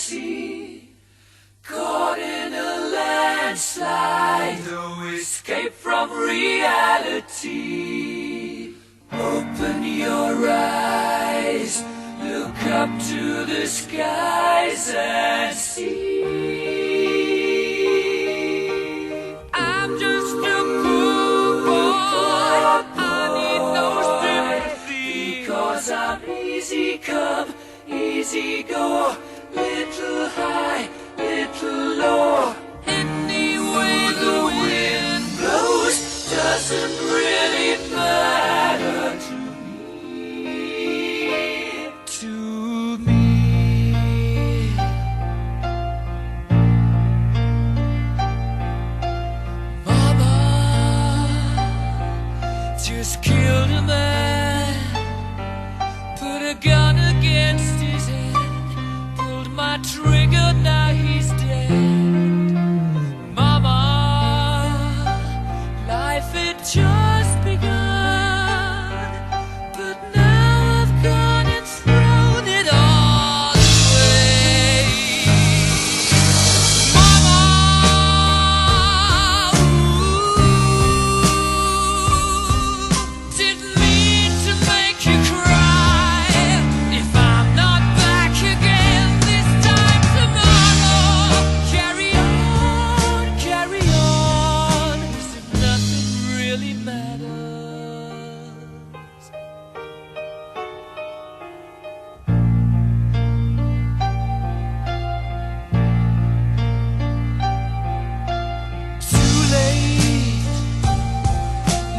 fantasy, caught in a landslide, no escape from reality. Open your eyes, look up to the skies and see. I'm just a poor boy, I need no sympathy, because I'm easy come, easy go, little high, little low. Any way the wind blows doesn't really matter to me, to me. Mama just killed a man, put a gun against his head, pulled my trigger, now he's dead. Mama, life had just begun, but now I've gone and thrown it all away. Mama, didn't mean to make you cry. If I'm not back again this time tomorrow, carry on, as if nothing really matters. Too late,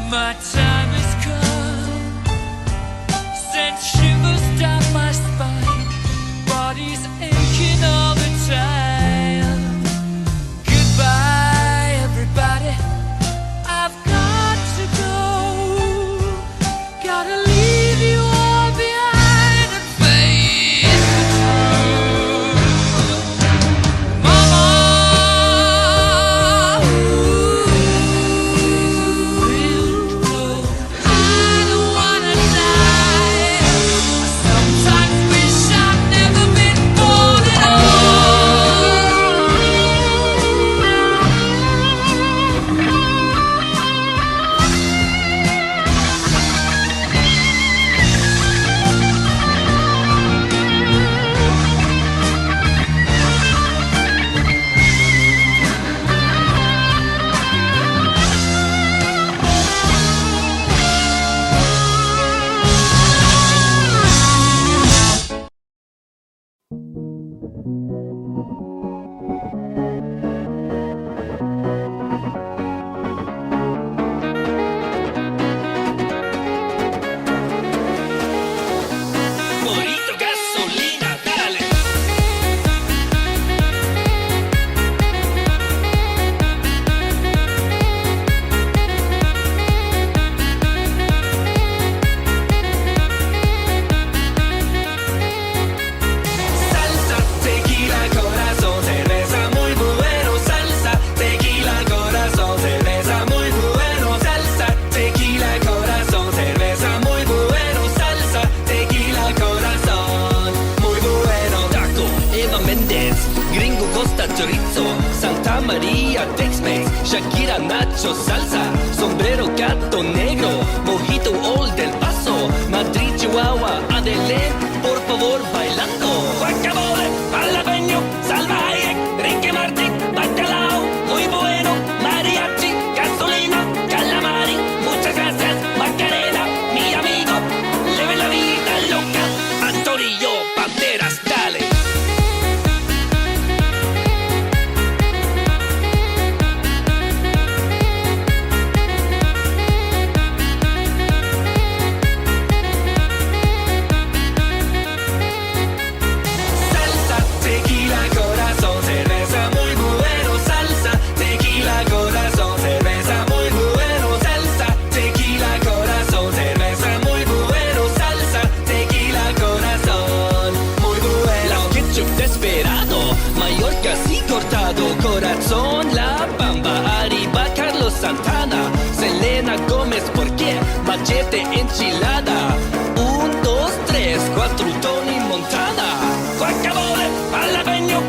my time has come, sent shivers down my spine, body's aching all the time. Goodbye, everybody, I've got to go, gotta leave you all behind and face the truth. Mama, I don't wanna die. I sometimes wish I'd never been born at Morito, gasolina, dale. Salsa, tequila, corazón, cerveza muy bueno. Salsa, tequila, corazón, cerveza muy bueno. Salsa, tequila, corazón, cerveza muy bueno. Salsa, tequila, corazón, muy bueno. Taco, Eva Méndez, Gringo Costa Chorizo, Santa María Tex-Mex, Shakira Nacho Salsa, Sombrero Gato Negro, Mojito Old del Paso, Madrid Chihuahua, Adelén, por favor bailando. Guacamole, jalapeño, salvaje, Ricky Martin, bacalao, muy bueno, mariachi, gasolina, calamari, muchas gracias, Macarena, mi amigo, leve la vida loca, Antonio Banderas, dale. Salsa, tequila, corazón, cerveza muy bueno. Salsa, tequila, corazón, cerveza muy bueno. Salsa, tequila, corazón, cerveza muy bueno. Salsa, tequila, corazón, muy bueno. La ketchup desesperado, Mallorca así cortado, corazón, La Bamba, arriba Carlos Santana, Selena Gómez, ¿por qué? Machete enchilada, 1, 2, 3, 4, Tony Montana. Guacamole, jalapeño,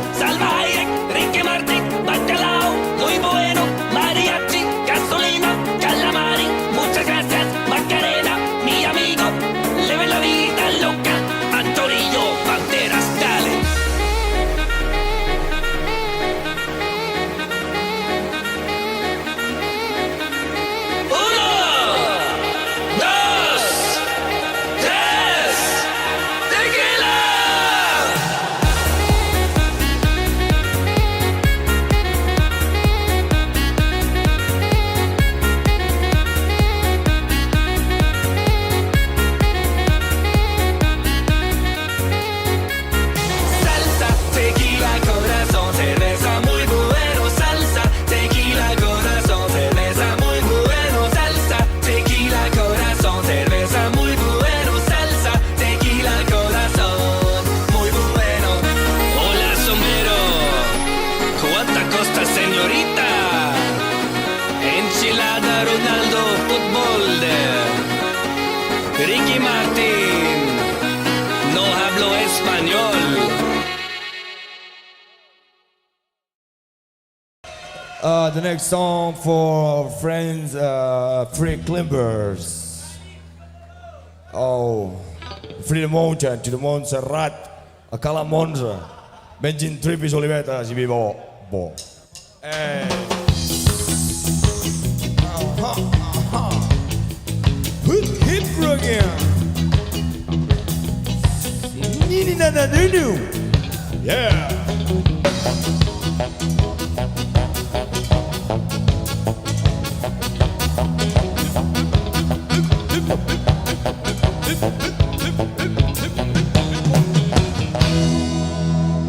The next song for friends, Free Climbers. Oh, Free the Mountain, to the Montserrat, a Cala Monza, Benjin Tripis Olivetas, i vivo, bo. Hey. Hip again. Nini na na nu. Yeah.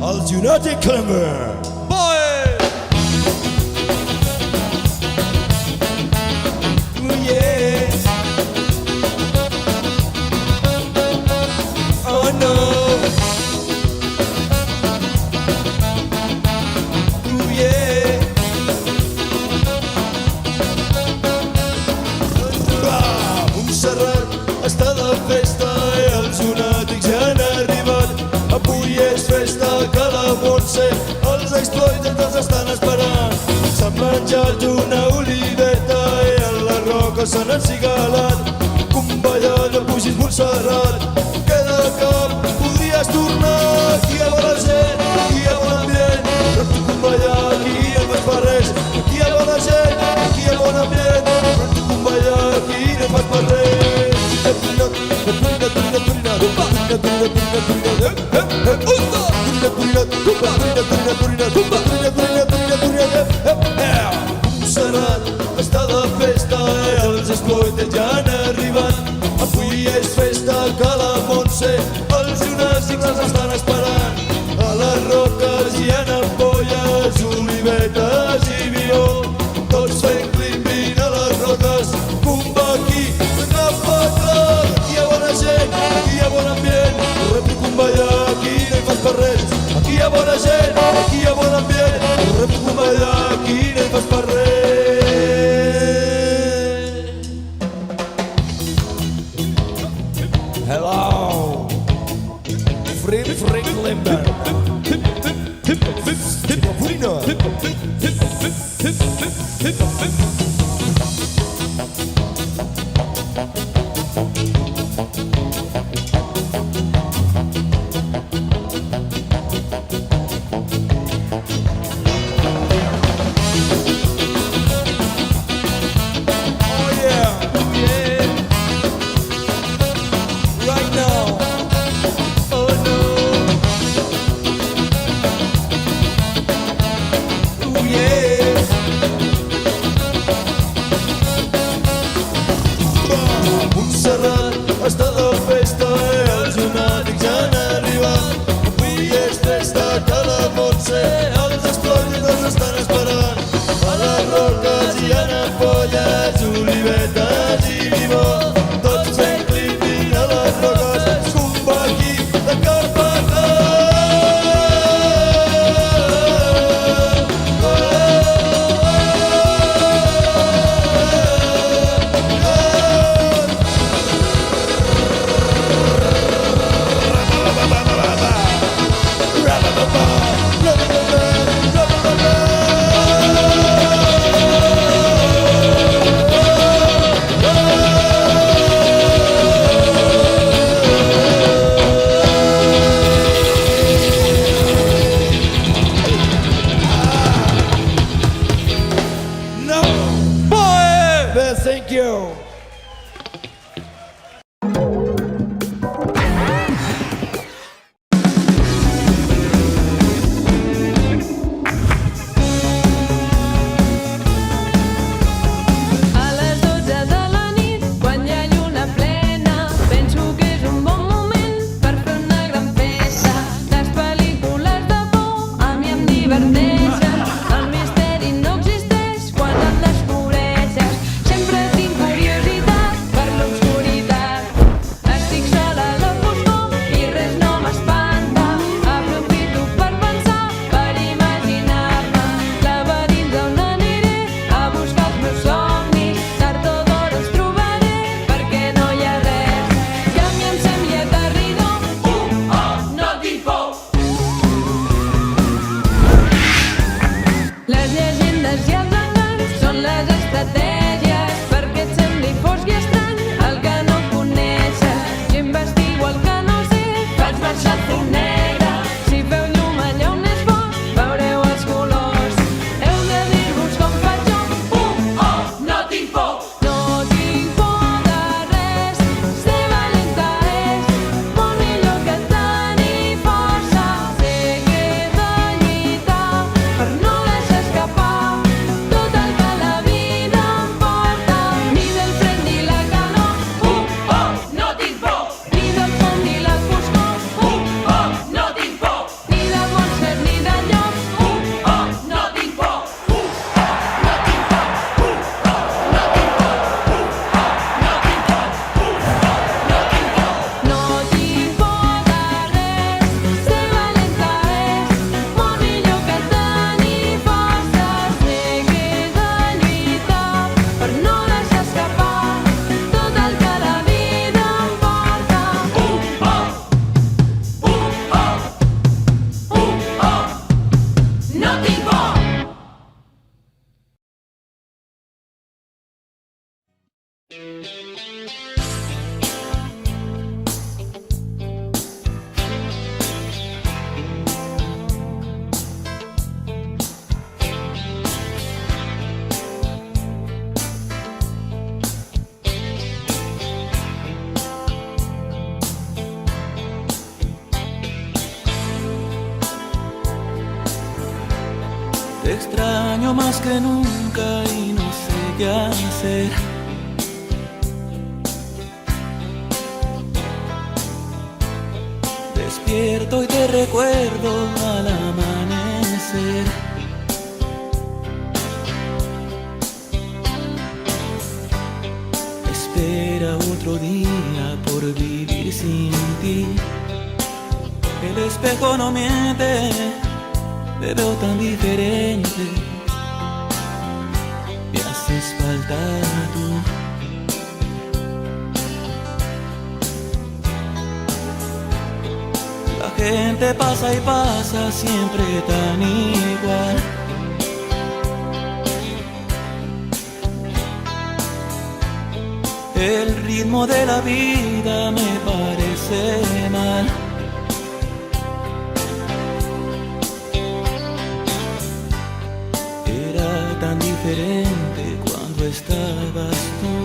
Els United Climber. Boy! Ooh, yeah. Oh no. Ooh, yeah. Montserrat està de festa i els lunàtics ja han arribat. Avui és festa que la Montse, els exploiters els estan esperant. S'han menjat una oliveta i en la roca s'han encigalat. Convallat, no pugis Montserrat, que de cap podries tornar. Aquí hi ha bona gent, aquí hi ha bon ambient, però tu convallat, aquí no fas per res. Aquí hi ha bona gent, aquí hi ha bon ambient, però tu convallat, aquí no fas per res. Montserrat està de festa i els exploiters ja han arribat. Avui és festa que la Montse, els gimnàstics els estan esperant. A les roques hi ha ampolles, olivetes i vió, tots fent climbing a les roques. Cumba aquí, agafa clar, aquí hi ha bona gent, aquí hi ha bon ambient, repi Cumballar, aquí no hi fas per res. Aquí hi ha bona gent, aquí hi ha bon ambient, repi Cumballar, aquí no hi fas per res. Hello, Free Climber. Purina. extraño más que nunca y no sé qué hacer. Despierto y te recuerdo al amanecer. Espera otro día por vivir sin ti. El espejo no miente, te veo tan diferente. Me haces falta tú. La gente pasa y pasa siempre tan igual. El ritmo de la vida me parece mal. Era tan diferente cuando estabas tú.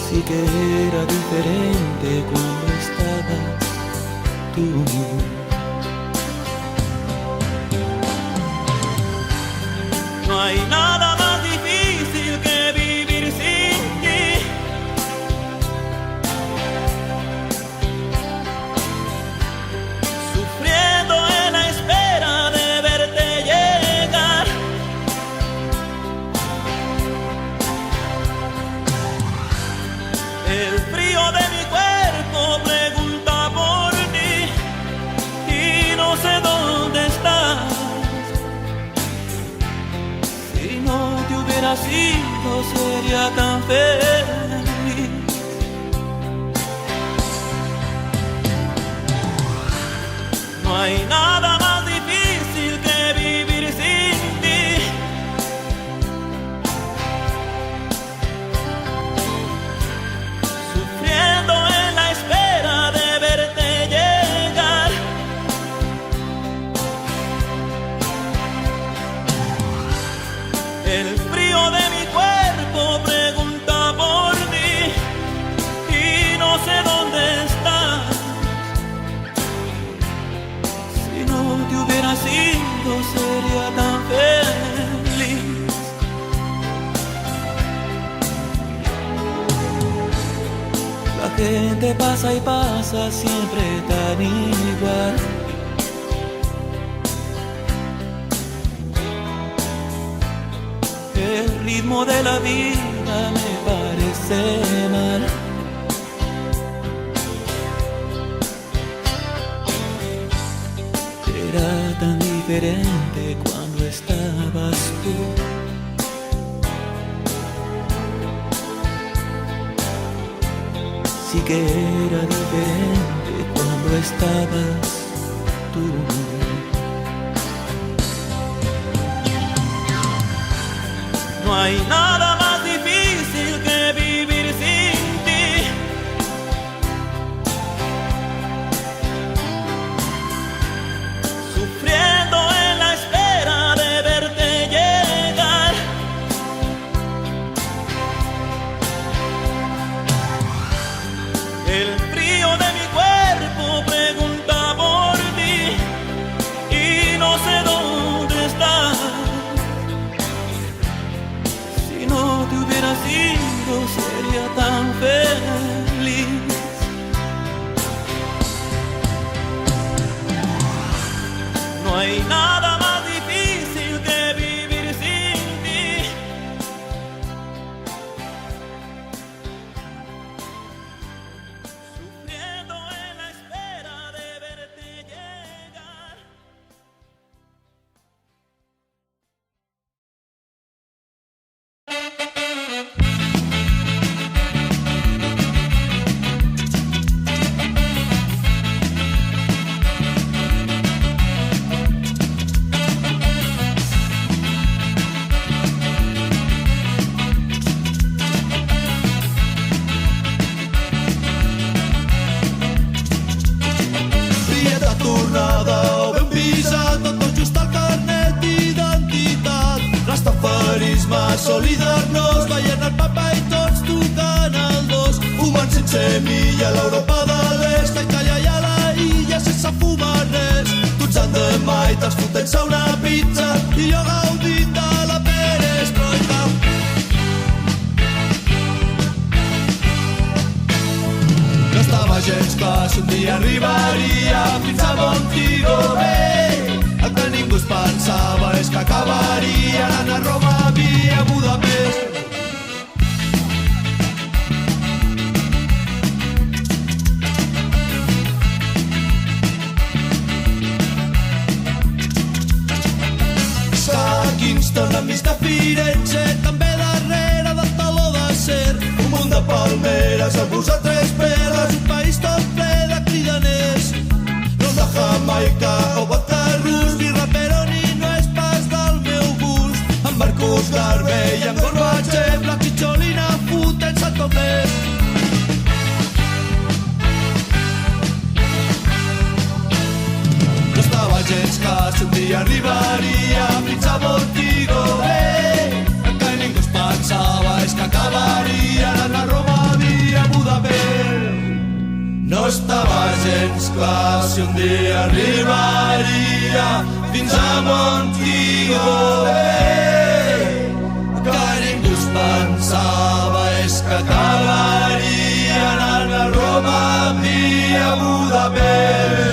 Sí que era diferente cuando estabas tú. No hay nada más difícil que vivir sin ti. Sufriendo en la espera de verte llegar. El frío de mi cuerpo pregunta por ti y no sé dónde estás. Si no te hubieras ido sería tan feliz. No hay nada más difícil que vivir sin ti. Sufriendo en la espera de verte llegar. El frío de mi cuerpo pregunta por ti y no sé dónde estás. Si no te hubieras ido sería tan feliz. La gente pasa y pasa siempre tan igual. El ritmo de la vida me parece mal. Era tan diferente cuando estabas tú. Sí que era diferente cuando estabas tú. No hay nada más difícil que vivir sin ti. Sufriendo en la espera de verte llegar. El frío de mi cuerpo pregunta por ti y no sé dónde estás. Si no te hubieras ido sería tan feliz. No hay nada más difícil que vivir sin ti. Sufriendo en la espera de verte llegar. Dieta tornada o ben visat, tot just al carnet d'identitat. Rastafarisme, solidar-nos, veient el papa i tots tocant el dos. Fumant sense milla a l'Europa de l'Est, a Itàlia i a la illa, sense fumar res. Tots endemà i te'ls fotent-se una pizza i jo gaudint de la perestroika. No estava gens clar si un dia arribaria fins a Montego Bay. El que ningú es pensava és que acabaria anant a Roma via Budapest. Kingston enmig de Firenze, també darrere del taló d'acer. Un munt de palmeres, arbust a tres peres, un país tot ple de cridaners. Rom de Jamaica o vodka rus, ni Raperoni no és pas del meu gust. Amb Marcus Garvey i amb Gorbachev, la Chicholina fotent-se tot l'est. Gens clar si un dia arribaria fins a Montego Bay. El que ningú es pensava és que acabaria anant a Roma via Budapest. No estava gens clar si un dia arribaria fins a Montego Bay. El que ningú es pensava és que acabaria anant a Roma via Budapest.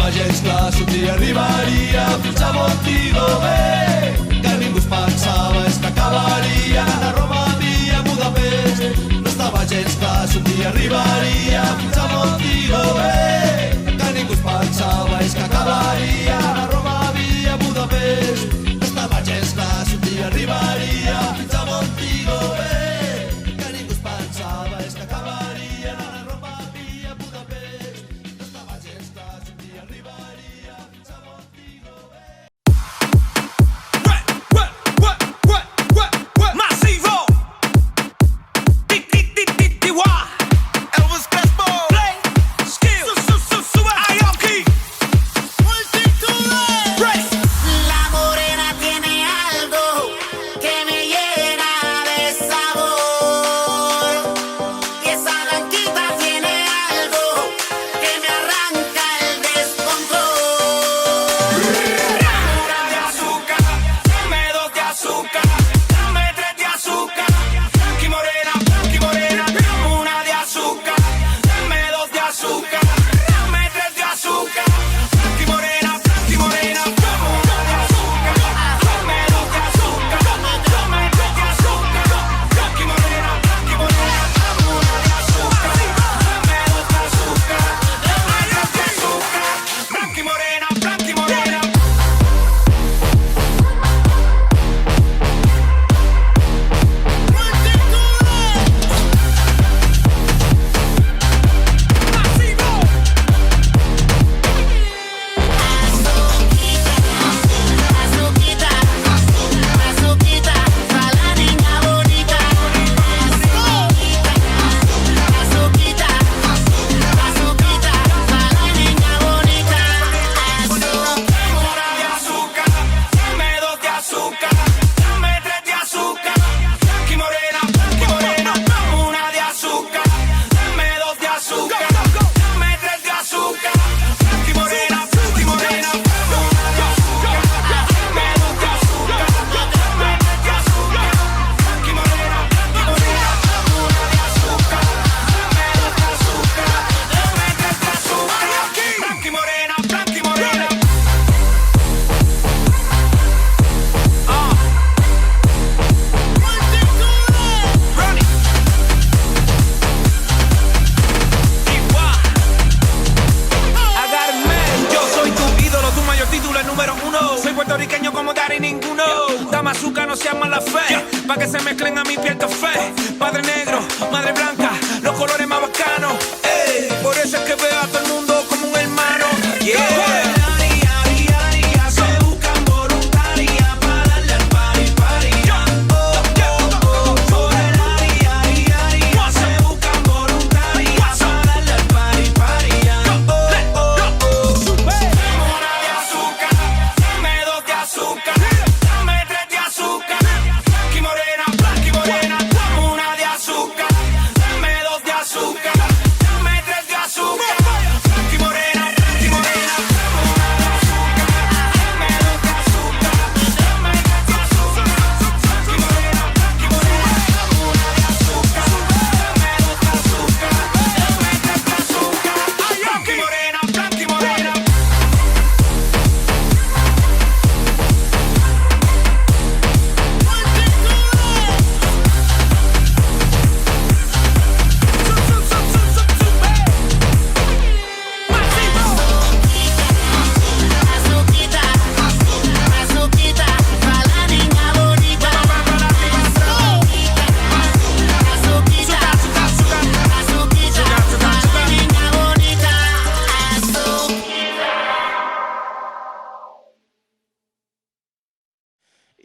Gens clar si un dia arribaria fins a Montego Bay. Que ningú es pensava és que acabaria anant a Roma via Budapest. No estava gens clar si un dia arribaria fins a Montego Bay. Que ningú es pensava és que acabaria anant a Roma via Budapest. No estava gens clar si un dia arribaria fins a Montego Bay. Que ningú es pensava és que acabaria anant a Roma via Budapest. No estava gens clar si un dia arribaria fins a Montego Bay. Masivo. Elvis se llama la fe. Pa' que se mezclen a mi piel café. Padre negro, madre blanca, los colores más bacanos. Ey, por eso es que veo a todo el mundo como un hermano. Yeah.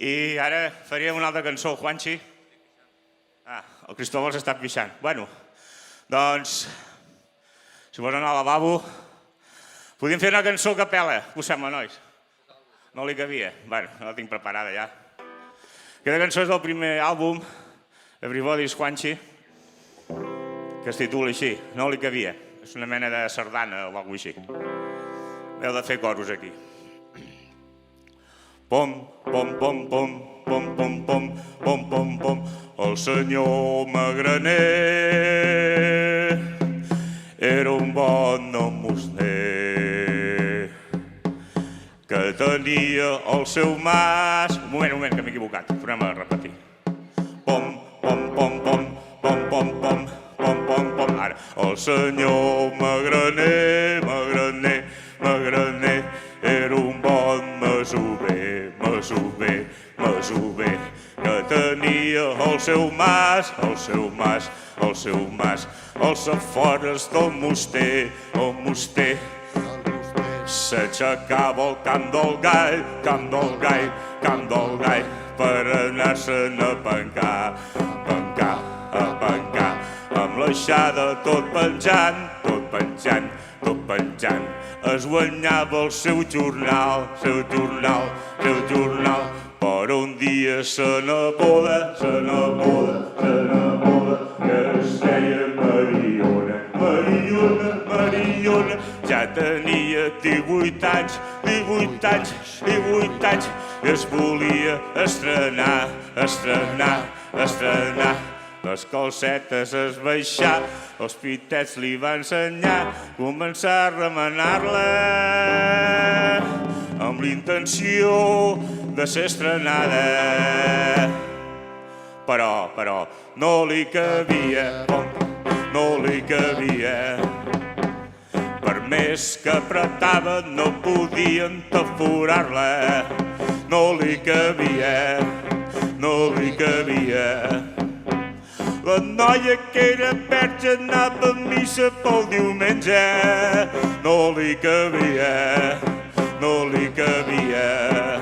I ara faria una altra cançó, Juanchi. El Cristóbal s'està queixant. Bueno, doncs, si vols anar al lavabo, podríem fer una cançó a capella. Què us sembla, nois? No li cabia? Bueno, no la tinc preparada ja. Aquesta cançó és del primer àlbum, Everybody's Juanchi, que es titula així, No li cabia. És una mena de sardana o alguna cosa així. Heu de fer coros aquí. Pom, pom, pom, pom, pom, pom, pom, pom, pom, pom, el senyor Magraner era un bon almoster que tenia el seu mas... Un moment, que m'he equivocat, tornem a repetir. Pom, pom, pom, pom, pom, pom, pom, pom, pom, pom, ara. El senyor Magraner, Magraner, Magraner era un bon masover, masover, masover, que tenia el seu mas, el seu mas, el seu mas, als afores del Moster, el Moster. S'aixecava el camp del gall, camp del gall, camp del gall, per anar-se'n a pencar, pencar, a pencar, amb l'aixada tot penjant, tot penjant, tot penjant. Es guanyava el seu jornal, seu jornal, seu jornal, però un dia se n'aboda, se n'aboda, se n'aboda, que es deia Mariona, Mariona, Mariona. Ja tenia 18 anys, 18 anys, 18 anys, i es volia estrenar, estrenar, estrenar. Les calcetes es baixar, els pitets li va ensenyar, començar a remenar-la amb l'intenció de ser estrenada. Però, no li cabia, no li cabia. Per més que apretava no podien taforar-la. No li cabia, no li cabia. La noia que era verge anava a missa pel diumenge. No li cabia, no li cabia.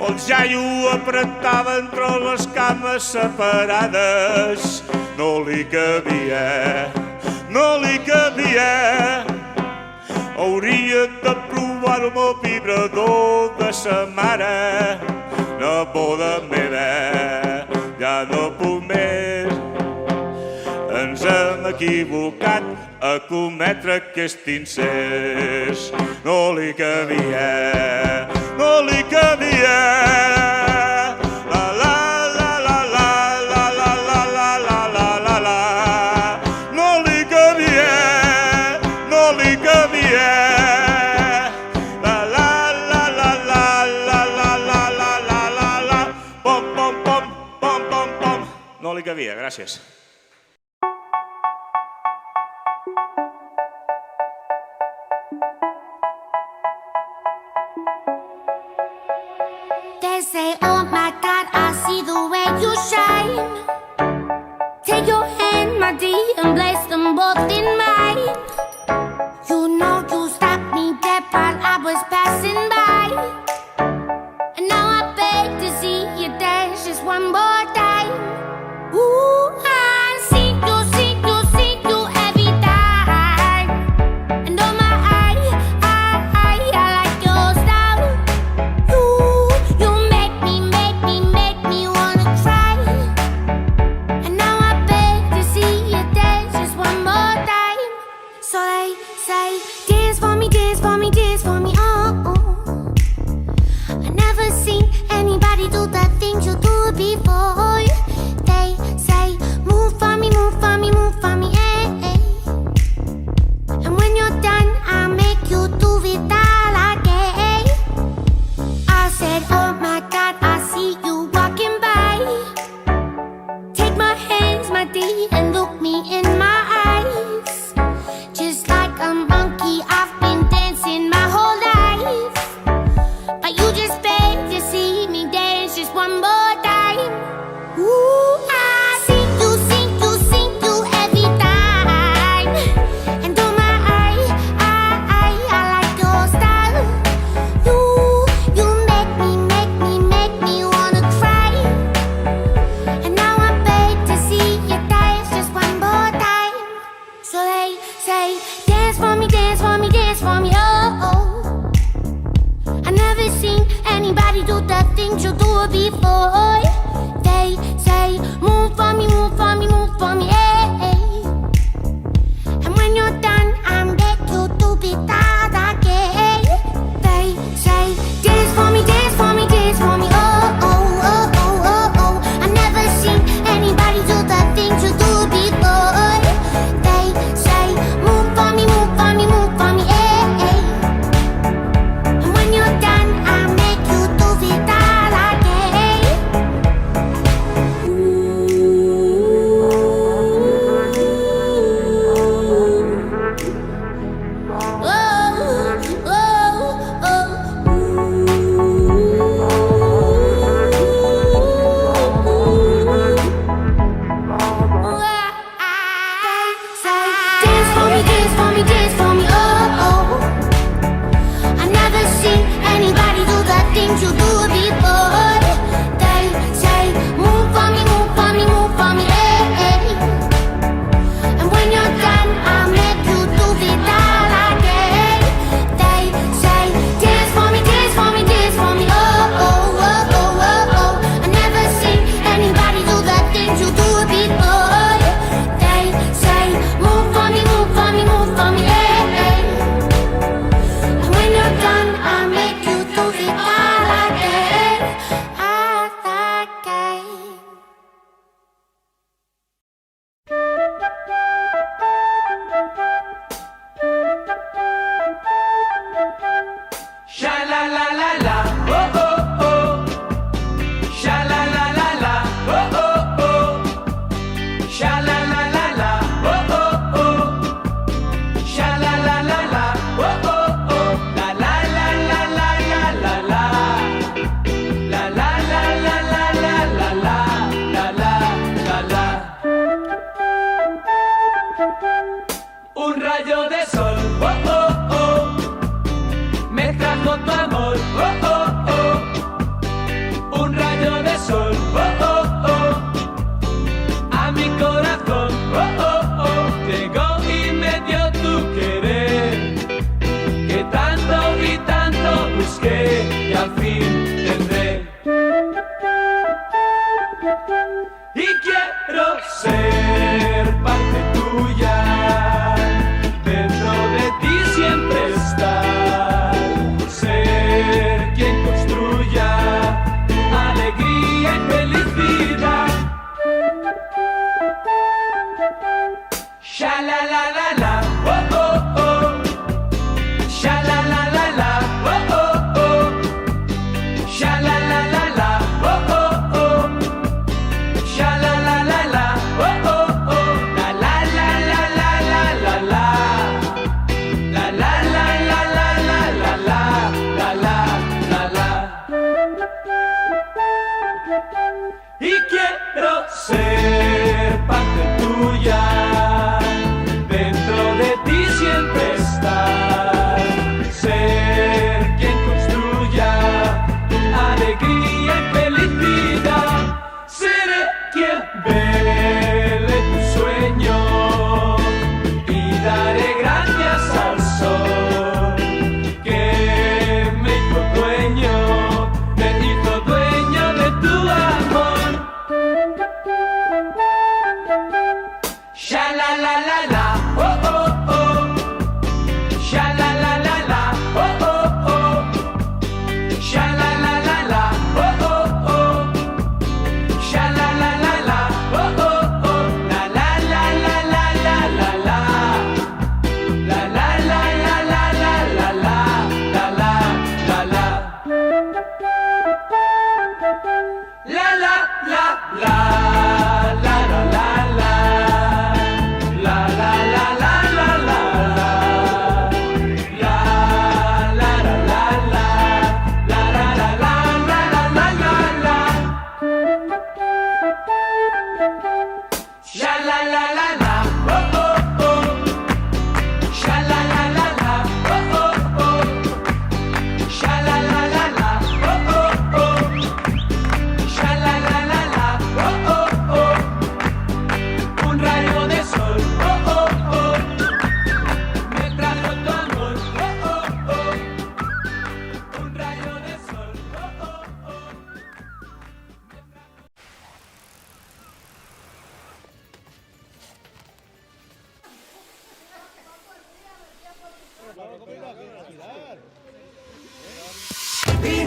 El jaio apretava entre les cames separades. No li cabia, no li cabia. Hauria de provar-ho amb el vibrador de sa mare. Neboda meva, ja no puc més. Ens hem equivocat a cometre aquest incest. No li cabia, no li cabia. La la la la la la la la la la la la la. No li cabia, no li cabia. La la la la la la la la la la la la. Pom pom pom pom pom pom. No li cabia, gràcies. They say, oh my God, look me in my eyes. Just like a monkey, I've been dancing my whole life. But you just beg to see me dance just one more time. Ooh, I see you every time. And oh my, I like your style. You make me wanna cry. And now I beg to see you dance just one more time. So they say, dance for me, dance for me, dance for me, oh, oh. I never seen anybody do the things you do before. They say, move for me, move for me, move for me, hey, hey. And when you're done, I beg you to be that again. They say, dance for me, dance for me, dance for me, oh, oh, oh, oh, oh, oh. I never seen anybody do the things you do before. They say, move for me, move for me, move for me, hey, hey. And when you're done, I make you do it all again. Dance for me, dance for me, dance for me, oh, oh. I never seen anybody do the things you do before. They say, move for me, move for me, move for me, hey, hey. And when you're done, I'll make you do it all again. They say, dance for me, dance for me, dance for me, oh, oh, oh, oh, oh, oh. I never seen anybody do the things you do before. They say, move for me, move for me, move for me, hey, hey. And when you're done, I'll make you do it all again, all again. Sha la la la la, oh oh oh. Sha la la la la, oh oh oh. Sha la la la la, oh oh oh. Sha la la la la, oh oh oh. La la la la la la la la. La la la la la la la la. La la la la. Un rayo de sol, oh oh oh. Me trajo tu amor, oh oh oh. Un rayo de sol, oh oh oh. A mi corazón, oh oh oh. Llegó y me dio tu querer, que tanto y tanto busqué y al fin tendré. Y quiero ser parte tuya, dentro de ti siempre estar, ser quien construya alegría y felicidad. Sha la la la la, oh oh oh. Sha la la la la, oh oh oh. Sha la la la la, oh oh oh. Sha la la la la, oh oh oh. La la la la la la la la. La la la la la la la la. La la la la. Y quiero ser parte tuya, dentro de ti siempre estar, ser quien construya alegría y felicidad. Seré quien vele tus sueños y daré gracias al sol que me hizo dueño de tu amor. Sha la la la la, oh oh oh. Sha la la la la, oh oh oh. Sha la la la la, oh oh oh. Sha la la la la, oh oh oh. La la la la la la la la. La la la la la la la la. La la la la. La la la la la la la la.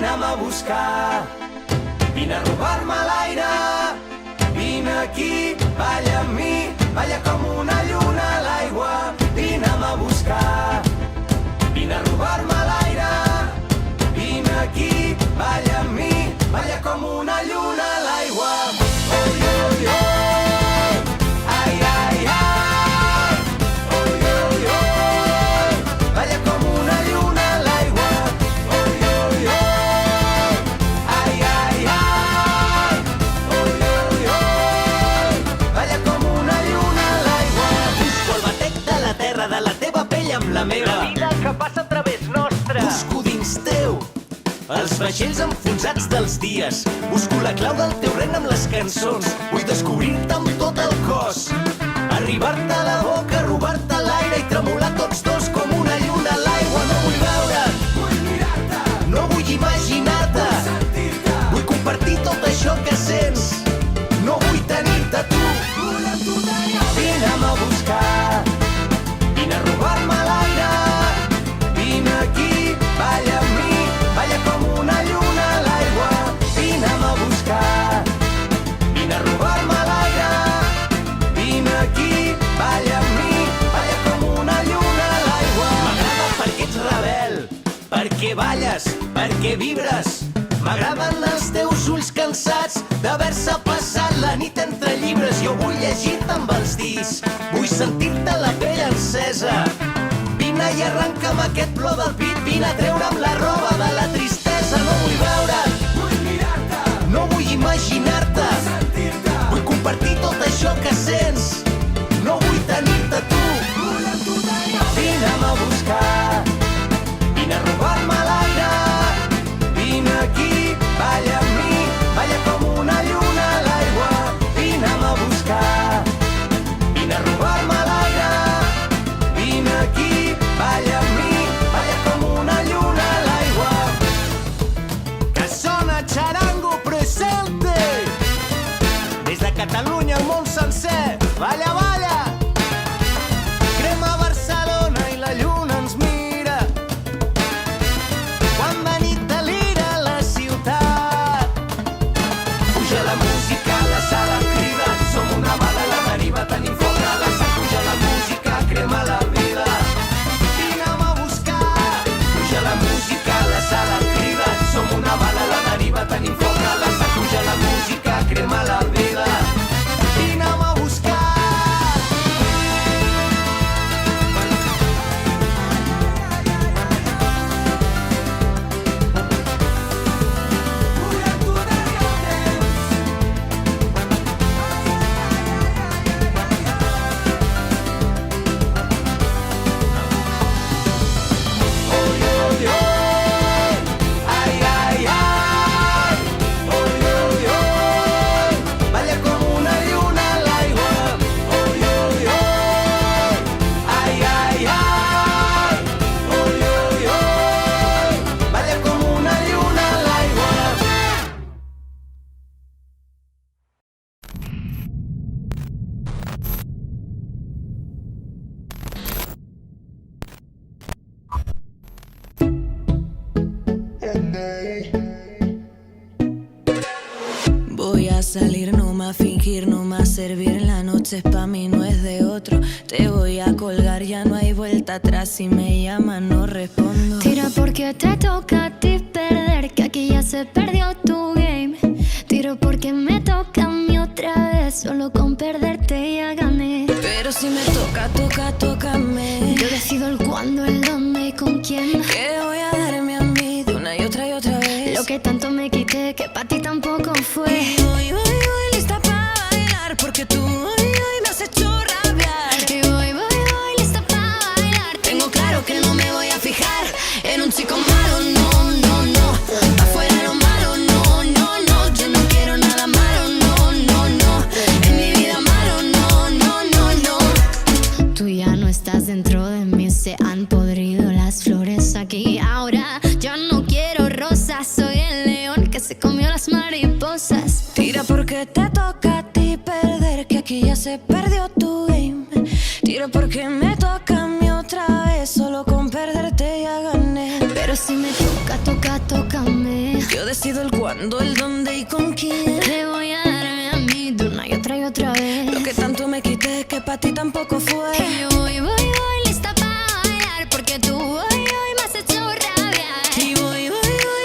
vine'm a buscar. Vine a robar-me l'aire, vine aquí, balla amb mi, balla com una lluna a l'aigua. Vine'm a buscar, vine a robar-me l'aire, vine aquí, balla amb mi, balla com una lluna a l'aigua. Oi, oi, oi, ai, ai, ai, oi, oi, oi, balla com una lluna a l'aigua. Oi, oi, oi, ai, ai, ai, oi, oi, oi, balla com una lluna a l'aigua. Busco el batec de la terra, de la teva pell amb la meva. La vida que passa a través nostre. Busco dins teu els vaixells enfonsats dels dies. Busco la clau del teu regne amb les cançons. Vull descobrir-te amb tot el cos, arribar-te a la boca, robar-te l'aire i tremolar tots dos com una lluna a l'aigua. No vull veure't, vull mirar-te, no vull imaginar-te, vull sentir-te, vull compartir tot això que sents. No vull tenir-te tu, vull amb tu tenir. Vine'm a buscar, vine a robar-me l'aire, vine aquí, balla amb mi, balla com una lluna a l'aigua. Vine'm a buscar, vine a robar-me l'aire, vine aquí, balla amb mi, balla com una lluna a l'aigua. M'agrada perquè ets rebel, perquè balles, perquè vibres. M'agraden els teus ulls cansats d'haver-se passat la nit entre llibres. Jo vull llegir-te amb els dits, vull sentir-te la pell encesa. Vine i arrenca'm aquest plor del pit, vine a treure'm la roba de la tristesa. No vull veure't, vull mirar-te, no vull imaginar-te, vull sentir-te, vull compartir tot això que sents. No vull tenir-te tu, vull amb tu tenir. Vine'm a buscar, vine a robar-me l'aire, vine aquí, balla amb mi, balla com una lluna a l'aigua. Vine'm a buscar, vine a robar-me l'aire, vine aquí, balla amb mi, balla com una lluna a l'aigua. Que sona Charango presente, des de Catalunya al món sencer. Balla, balla, crema Barcelona i la lluna ens mira. Quan de nit delira la ciutat, puja la música, la sala crida. Som una bala a la deriva, tenim foc a la sang. Puja la música, crema la vida. Vine'm a buscar, puja la música, la sala crida. Som una bala a la deriva, tenim foc a la sang. Puja la música, crema la vida. Vine'm a buscar. Vull amb tu tenir el temps. Oi, oi, oi, ai, ai, ai, oi, oi, oi, balla com una lluna a l'aigua. Oi, oi, oi, ai, ai, ai, oi, oi, oi, balla com una lluna a l'aigua. Voy a salir, no más fingir, no más servir. La noche es pa' mí, no es de otro. Te voy a colgar, ya no hay vuelta atrás. Si me llaman no respondo. Tira porque te toca a ti perder, que aquí ya se perdió tu game. Tiro porque me toca a mí otra vez, solo con perderte ya gané. Pero si me toca, tócame. Yo decido el cuándo, el dónde y con quién. Que voy a darme a mí de una y otra vez. Lo que tanto me quité, que pa' ti tampoco fue. Y voy lista pa' bailar, porque tú hoy me has hecho rabiar. Y voy lista pa' bailar. Tengo claro que no me voy a fijar en un chico malo, no, no, no. Afuera lo malo, no, no, no. Yo no quiero nada malo, no, no, no. En mi vida malo, no, no, no, no. Tú ya no estás dentro de mí, se han podrido las flores aquí. Ahora yo no quiero rosas, soy el león que se comió las mariposas. Tira porque te toca a ti perder, que aquí ya se perdió tu game. Tira porque me toca a mí otra vez, solo con perderte ya gané. Pero si me toca, toca, tócame. Yo decido el cuándo, el dónde y con quién. Te voy a darme a mí de una y otra vez. Lo que tanto me quité que para ti tampoco fue. Y yo voy, lista para bailar. Porque tú hoy me has hecho rabiar. Y voy,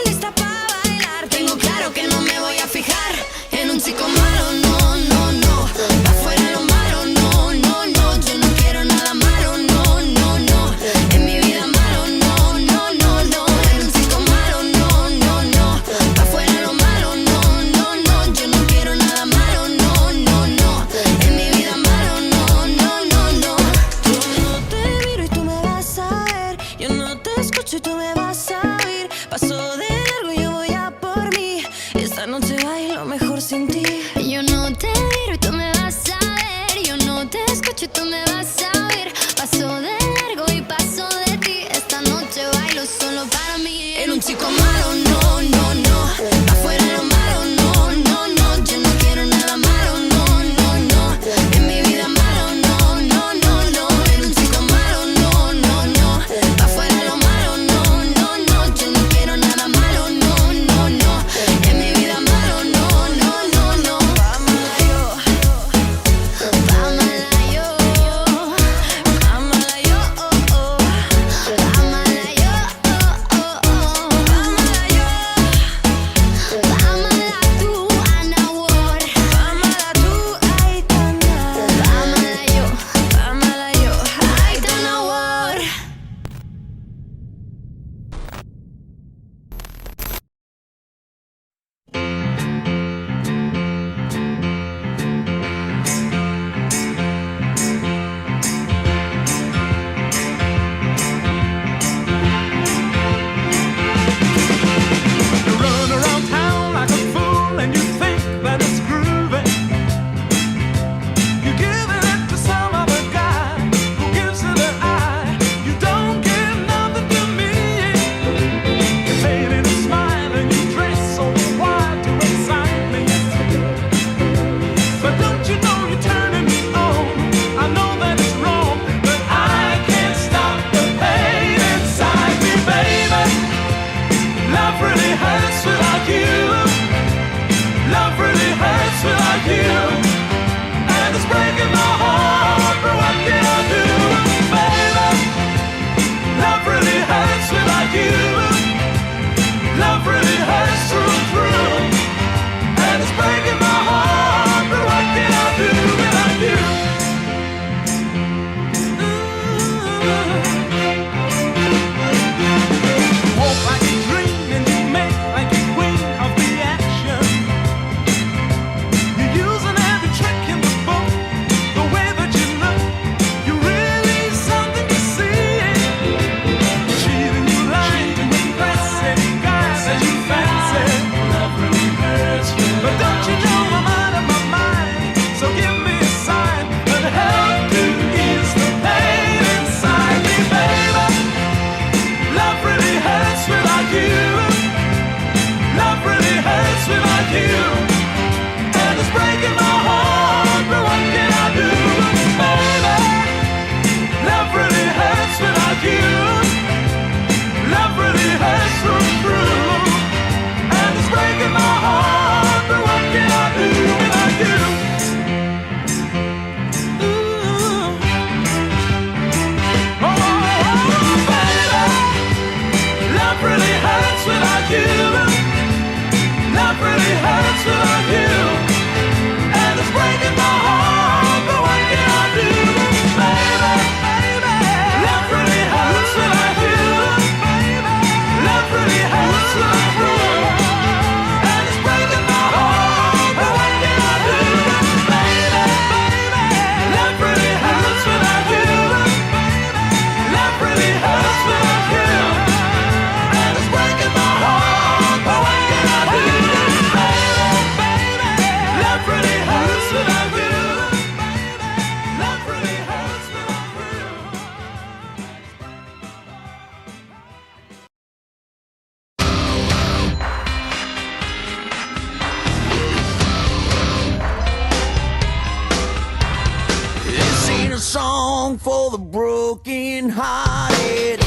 lista para bailar. Tengo claro que no me voy a fijar en un chico malo, no, no, no. Pa' afuera lo malo, no, no, no. Yo no quiero nada malo, no, no, no. En mi vida malo, no, no, no, no. En un chico malo, no, no, no. Pa' afuera lo malo, no, no, no. Yo no quiero nada malo, no, no, no. En mi vida malo, no, no, no, no. Yo no te miro y tú me vas a ver. Yo no te escucho y tú me vas a oír. Paso de largo y yo voy a por mí. Esta noche bailo mejor sin ti. Yo no te miro y tú me vas a ver. Yo no te escucho y tú me vas a oír. Paso de largo y paso de ti. Esta noche bailo solo para mí. En un chico malo, no, no, no. Pa' afuera lo malo, no, no, no. Yo no quiero nada malo, no, no, no. En mi vida malo, no, no, no, no. En un chico malo, no, no, no. Pa' afuera lo malo, no, no, no. Yo no quiero nada malo, no, no, no. En mi vida malo, no, no, no, no. Vámonos yo, vámonos yo, vámonos yo, oh, oh. Vámonos yo, oh, oh, oh. Vámonos yo, vámonos tú, Ana Ward. Vámonos tú, Aitana. Vámonos yo, Aitana Ward. You run around town like a fool and you think that it's groovy. You're giving it to some other guy who gives it an eye. You don't give nothing to me. You fade in a smile and you dress so wild to excite me. But don't you know you're turning me on? I know that it's wrong, but I can't stop the pain inside me, baby. Love really hurts without you. Love really hurts without you. And it's breaking my heart, but what can I do, baby? Love really hurts without you. Love really hurts through and through. And it's breaking my heart, but what can I do without you? You walk like a dream and you make like a queen of the action. You're using every trick in the book. The way that you look, you're really something to see. Cheating, you lying, you impressing guys that you fancy. Love really hurts you. But don't you know I'm out of my mind? So give me a sign and help to ease the pain inside me, baby. Love really hurts without you. Love really hurts without you. And it's breaking my heart, but what can I do, baby? Love really hurts without you. Love really hurts through and through. And it's breaking my heart, but what can I do without you? Ooh. Oh, baby. Love really hurts without you. Love really hurts without you. And it's breaking my heart, but what can I do, baby? Love really hurts without you. Love really hurts without you. And it's breaking my heart, but what can I do, baby? Love really hurts without you. Love really hurts without you. And it's breaking my heart, but what can I do, baby? Love really hurts without you. Love really hurts without you. This ain't a song for the broken hearted.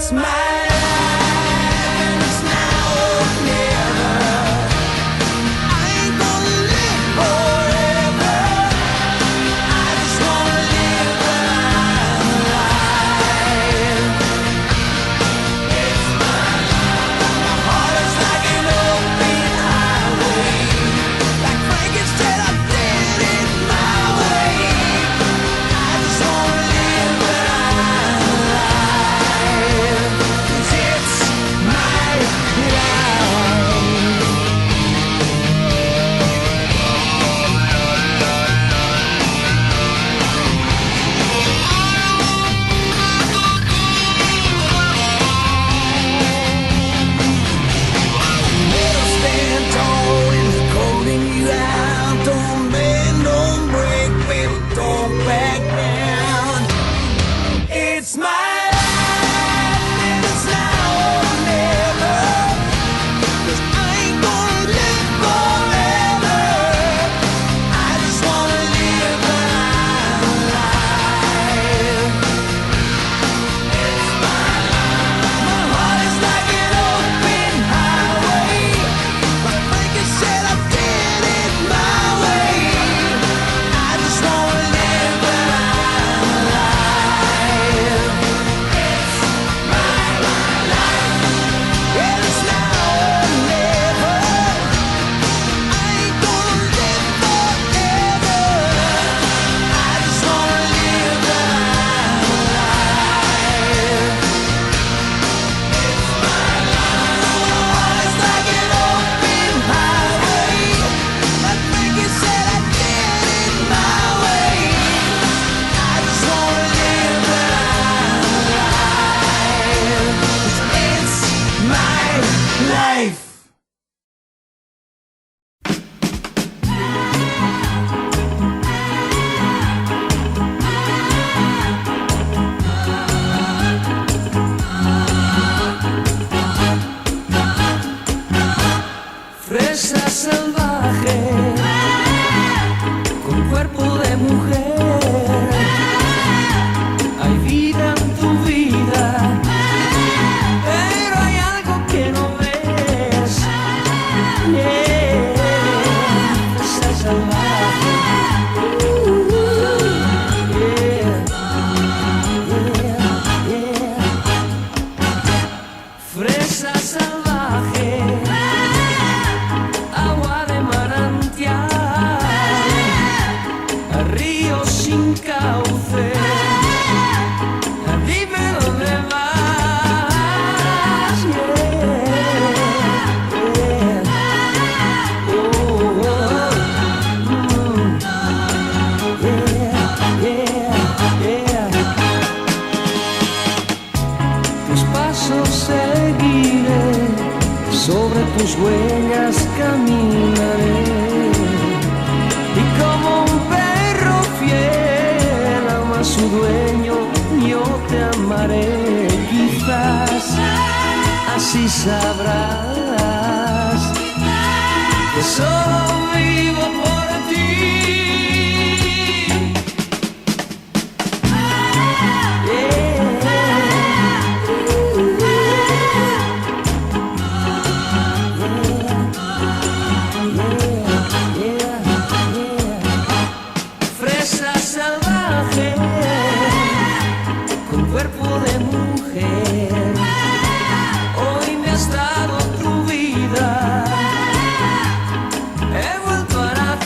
It's my life and it's now or never. I ain't gonna live forever. I just wanna live when I'm alive. It's my life. My heart is like an open highway. Like Frankenstein, I did it my way. I just wanna live when I'm alive. 'Cause it's my life. Never stand tall when they're calling you out. Don't bend, don't break, baby, don't back down. It's my life and it's now or never. 'Cause I ain't gonna live forever. I just wanna live when I'm alive. It's my life. My heart is like an open highway. Like Frankenstein, I did it my way. I just wanna live when I'm alive. It's my life, and it's now or never. I ain't gonna live forever. I just wanna live when I'm alive. It's like an open highway. Like Frankenstein, I did it my way. I just wanna live when I'm alive. 'Cause it's my life. Fresa salvaje, con cuerpo de mujer. Hay vida en tu vida, pero hay algo que no ves. Yeah, fresa salvaje. Yeah, yeah. Fresa salvaje. Agua de manantial, a río sin cauce. Dime dónde vas. Yeah, oh, yeah. Tus pasos seguiré, sobre tus huellas caminaré, y como un perro fiel ama a su dueño, yo te amaré. Quizás así sabrás que solo vivo por ti. Fresa salvaje, con cuerpo de mujer. Hoy me has dado tu vida, he vuelto a nacer.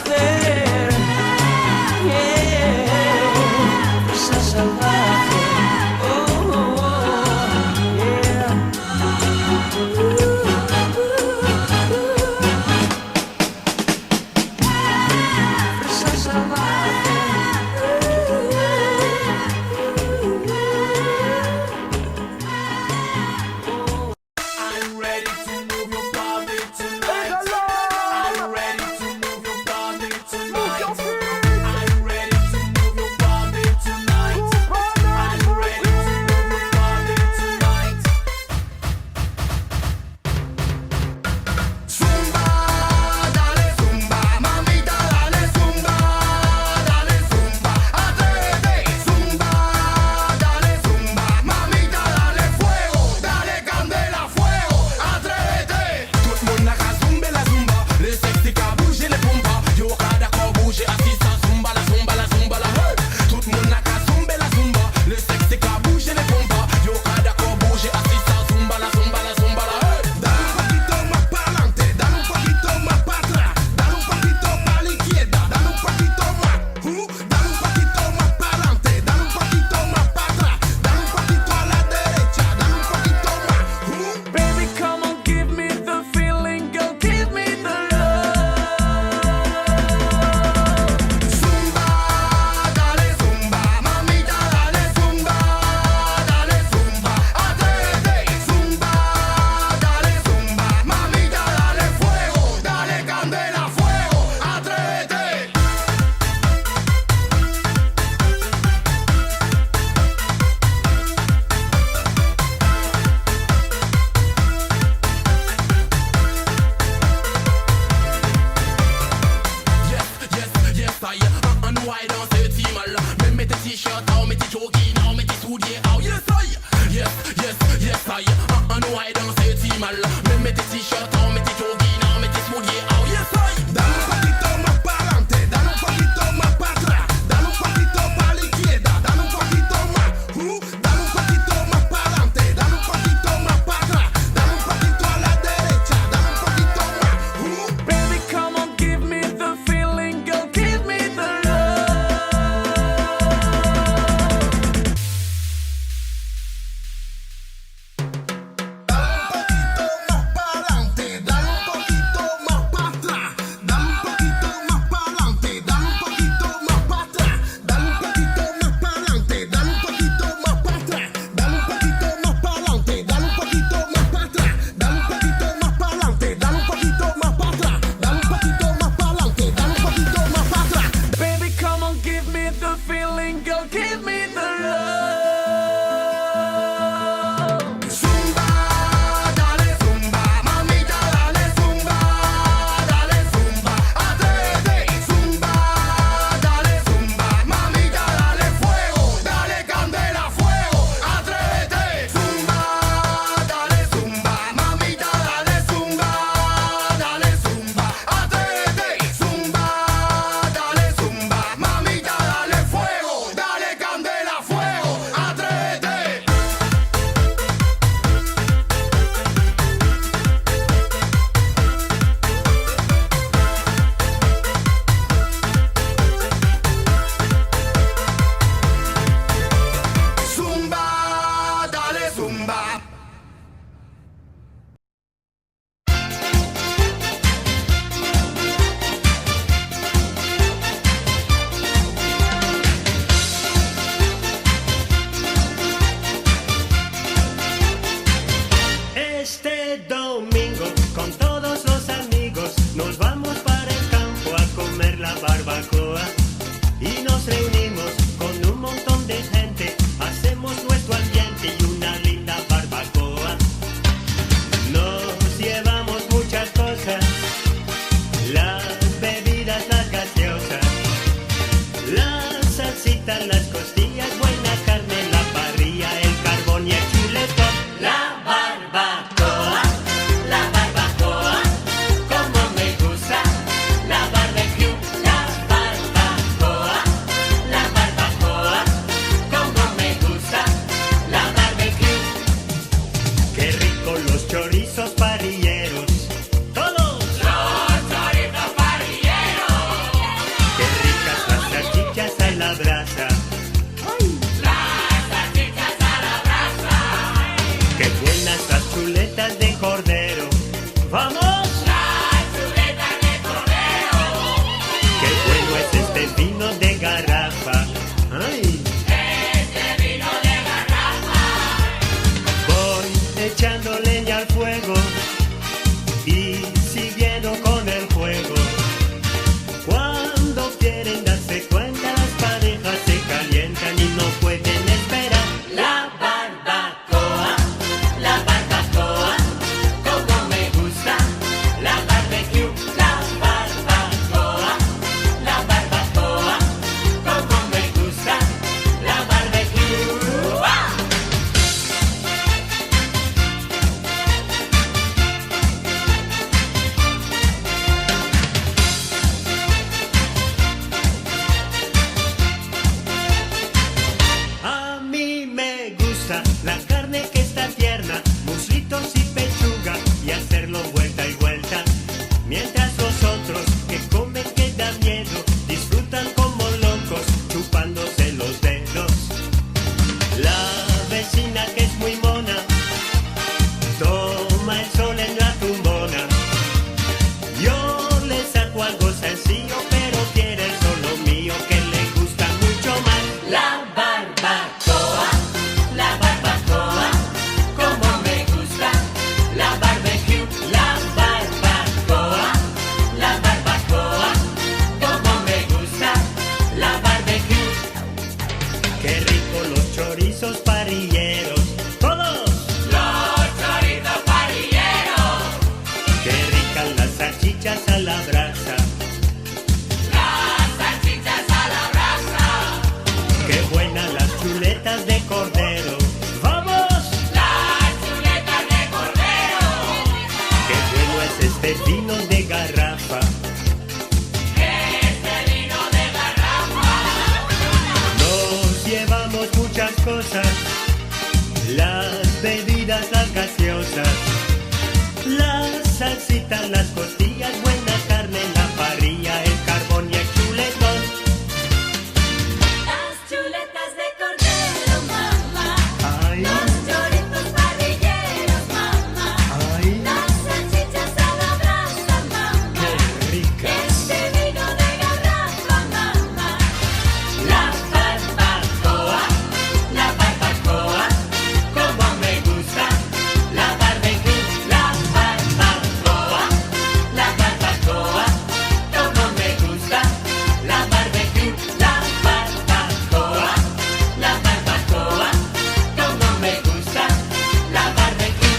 minimal. Me mets tes t-shirts, mets tes jogging, mets tes smouliers. Oh yes, I. Dale un poquito más para adelante, dale un poquito más para atrás, dale un poquito para la izquierda, dale un poquito más. Dale un poquito más para adelante, dale un poquito más para atrás, dale un poquito a la derecha, dale un poquito más. Baby, come on, give me the feeling, girl, give me the love. Dale un poquito más para adelante, dale un poquito más para atrás, dale un poquito más para atrás, dale un poquito más para adelante, dale un poquito más para atrás, dale un poquito más para adelante, dale un poquito más para atrás, dale un poquito más para adelante, dale un poquito más para atrás, dale un poquito más para adelante, dale un poquito más para atrás. Baby, come on, give me the feeling, girl, give me the love. Zumba, dale zumba, mamita, dale zumba, atrévete. Zumba, dale zumba, mamita, dale fuego, dale candela, fuego, atrévete. Zumba, dale zumba, mamita, dale zumba, atrévete. Zumba, dale zumba, mamita, dale fuego, dale candela, fuego, atrévete. Zumba, dale zumba. Este domingo con todos los amigos nos vamos para el campo a comer la barbacoa y nos reunimos con un montón de gente, hacemos nuestro ambiente y una linda barbacoa. Nos llevamos muchas cosas, las bebidas, las gaseosas, las salsitas, las costillas, buena carne, la parrilla, el carbón y el chuletón. La barbacoa, como me gusta, la barbecue, la barbacoa, como me gusta, la barbecue. Qué rico los chorizos parrilleros, todos los chorizos parrilleros. Qué ricas las salchichas a la brasa. Qué buenas las chuletas de cordero. ¡Vamos! ¡Las chuletas de cordero! ¡Qué bueno es este vino de garrafa! ¡Ay! ¡Este vino de garrafa! Voy echando leña al fuego y siguiendo con el juego. Cuando quieren darse cuenta, las parejas se calientan y no pueden esperar. La barbacoa, como me gusta, Este vino de garrafa. Nos llevamos muchas cosas, las bebidas, las gaseosas, las salsitas, las costillas, buena carne, la parrilla, el carbón y el chuletón. Las chuletas de cordero, mamá. Ay, Los choritos parrilleros, mamá. ay, Las salchichas a la brasa, mamá. qué ricas. Este vino de garrafa, mamá. La barbacoa, como me gusta. La barbecue, la barbacoa, como me gusta. La barbecue, la barbacoa, como me gusta. La barbecue.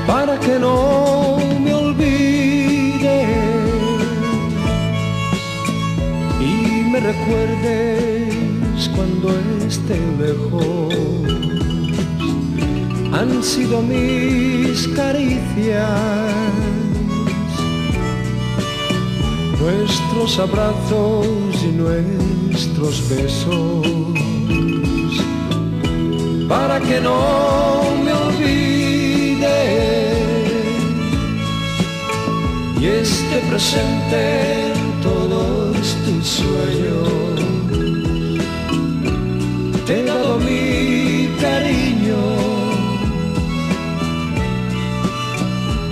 para que no me olvides y me recuerdes cuando esté lejos. Han sido mis caricias, nuestros abrazos y nuestros besos, para que no me olvides y esté presente en todos tus sueños. Te he dado mi cariño,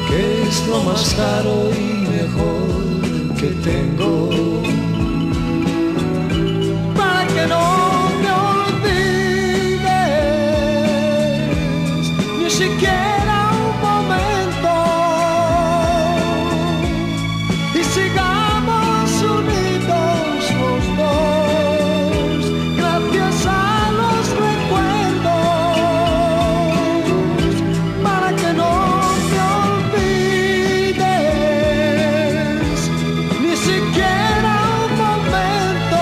que es lo más caro y mejor que tengo, para que no me olvides ni siquiera un momento y sigamos unidos los dos gracias a los recuerdos, para que no me olvides ni siquiera un momento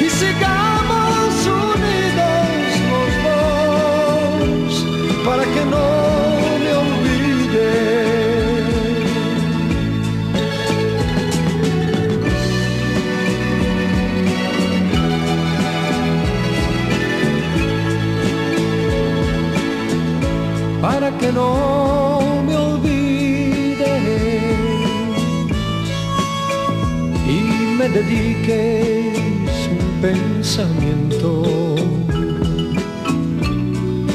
y sigamos unidos los dos, para que no me olvides. Para que no me olvides y me dediques un pensamiento.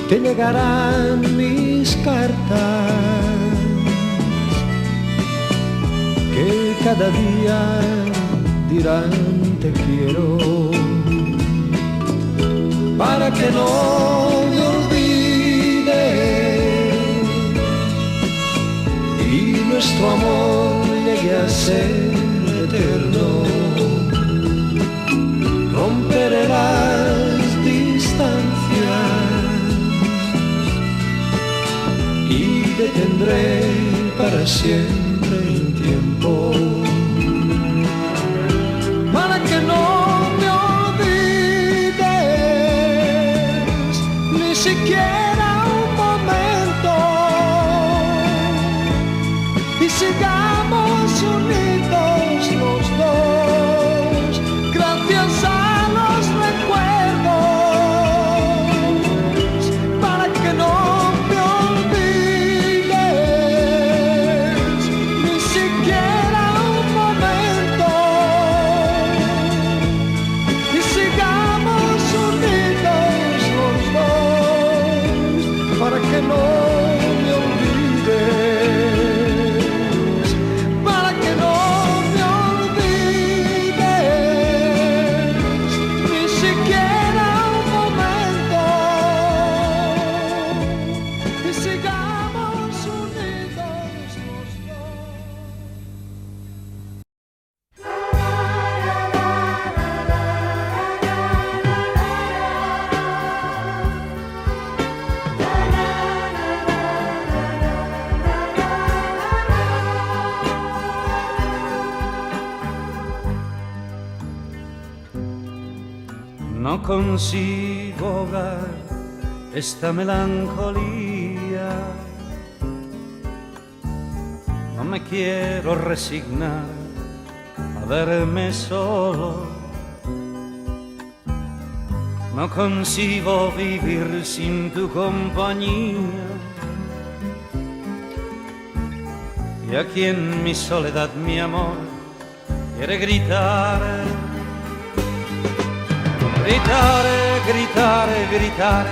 Te llegarán mis cartas que cada día dirán te quiero, para que no me olvides y nuestro amor llegue a ser eterno. Romperé las distancias y detendré para siempre el tiempo, para que no me olvides ni siquiera un momento y sigamos unidos los dos gracias a los recuerdos, para que no me olvides ni siquiera un momento y sigamos unidos los dos, para que no me olvides, para que no No consigo ahogar esta melancolía. No me quiero resignar a verme solo. No concibo vivir sin tu compañía. Y aquí en mi soledad mi amor quiere gritar, gritar, gritar, gritar,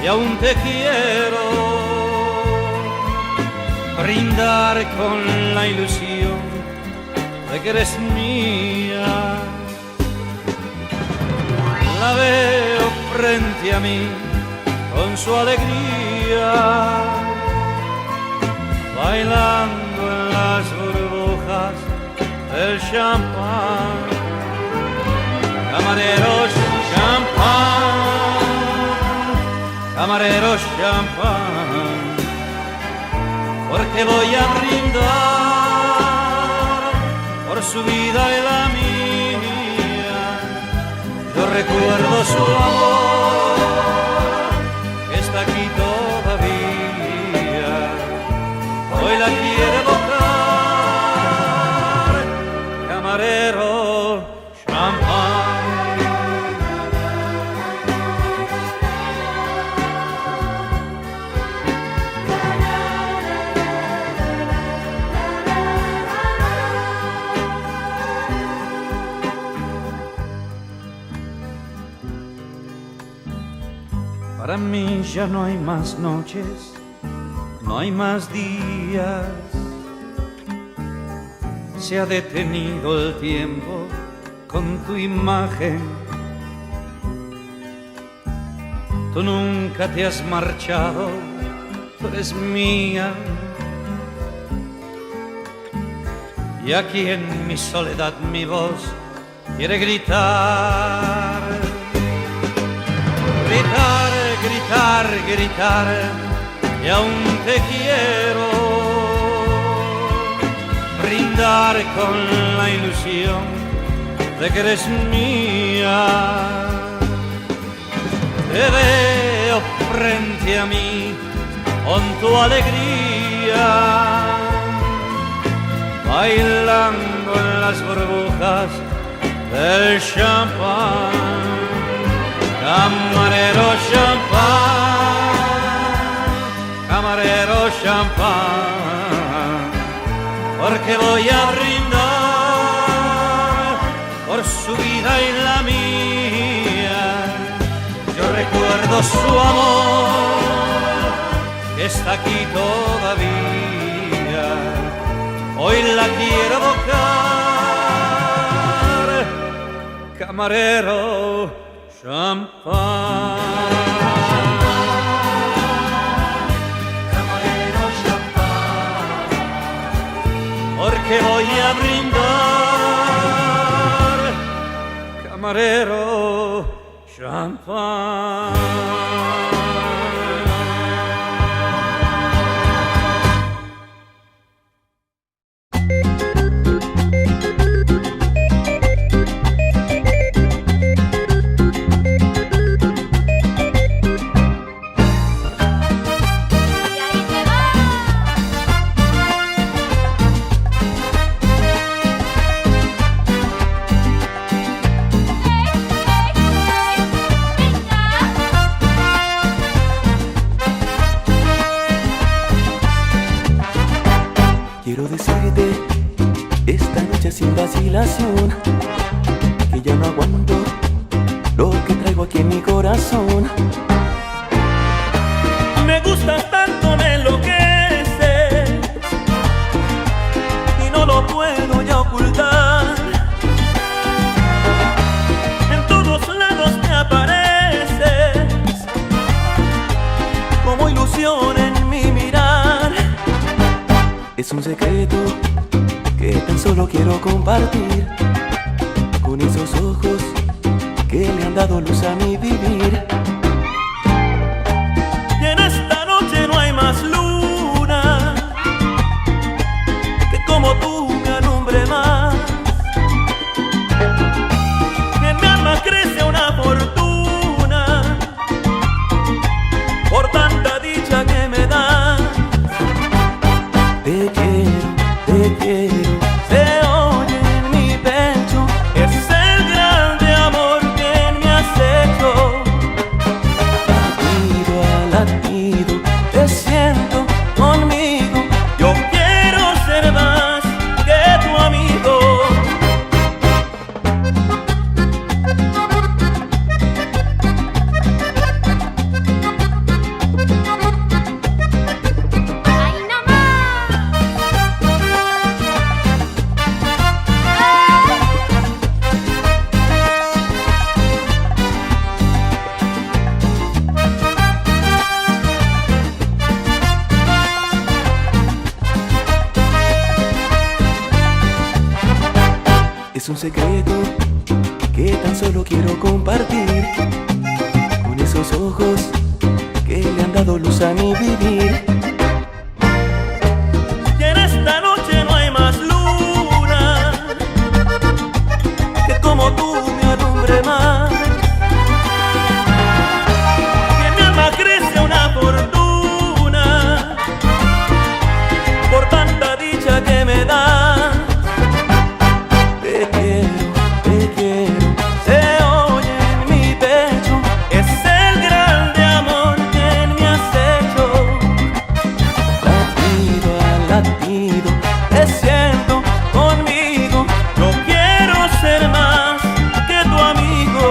y aún te quiero brindar con la ilusión de que eres mía. La veo frente a mí con su alegría, bailando en las burbujas del champán. Camareros, champán, camareros, champán, porque voy a brindar por su vida y la mía. Yo recuerdo su amor, que está aquí todavía. Hoy la quiere evocar, camarero, champán. Para mí ya no hay más noches, no hay más días. Se ha detenido el tiempo con tu imagen. Tú nunca te has marchado, tú eres mía. Y aquí en mi soledad mi voz quiere gritar, gritar, gritar, gritar, y aún te quiero brindar con la ilusión de que eres mía. Te veo frente a mí con tu alegría, bailando en las burbujas del champán. Camarero, champán, camarero, champán, porque voy a brindar por su vida y la mía. Yo recuerdo su amor, que está aquí todavía. Hoy la quiero evocar, camarero, champán. Camarero, champán, porque voy a brindar, camarero, champán. Quiero decirte esta noche sin vacilación que ya no aguanto lo que traigo aquí en mi corazón. Me gustas tanto, me enloqueces y no lo puedo ya ocultar. En todos lados me apareces como ilusión en mi mirar. Es un secreto que tan solo quiero compartir con esos ojos que le han dado luz a mi vivir. Y en esta noche no hay más luna que como tú me alumbre más. En mi alma crece una Es un secreto que tan solo quiero compartir con esos ojos que le han dado luz a mi vivir. Y en esta noche no hay más luna que como tú me alumbre más. Y en mi alma crece una fortuna por tanta dicha que me da. Te quiero, se oye en mi pecho, es el grande amor que me has hecho. Latido a latido, te siento conmigo, yo quiero ser más que tu amigo.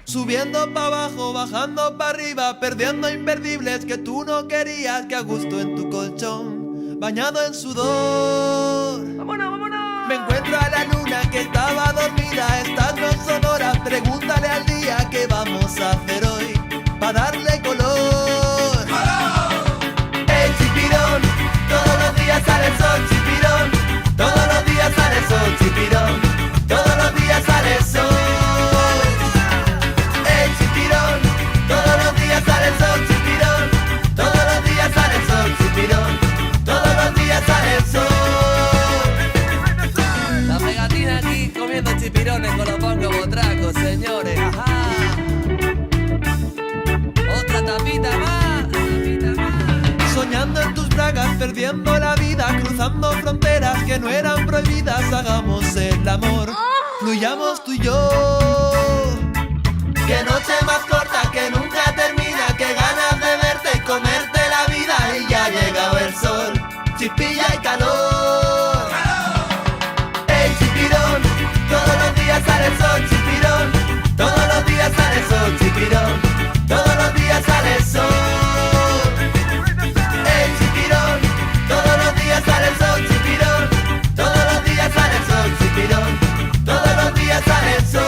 Subiendo pa' abajo, bajando pa' arriba, perdiendo imperdibles que tú no querías, que a gusto en tu colchón, bañado en sudor. ¡Vámonos, vámonos! Me encuentro a la luna que estaba dormida, estas no son horas, pregúntale al día qué vamos a hacer hoy, pa' darle color. ¡Hey, chipirón! Todos los días sale el sol, chipirón. Todos los días sale el sol, chipirón. Todos los días sale el sol. Todos los días sale el sol, chipirón. Todos los días sale el sol, chipirón. Todos los días sale el sol. La pegatina aquí comiendo chipirones con los pongos botracos, señores. Ajá. Otra tapita más. Soñando en tus bragas, perdiendo la vida, cruzando fronteras que no eran prohibidas. Hagamos el amor, fluyamos tú y yo. Qué noche más corta que nunca termina, qué ganas de verte y comerte la vida. Y ya ha llegado el sol, chispilla y calor. ¡Ey, chipirón! Todos los días sale el sol, chipirón. Todos los días sale el sol, chipirón. Todos los días sale el sol. ¡Ey, chipirón! Todos los días sale el sol, chipirón. Todos los días sale el sol, chipirón. Todos los días sale el sol.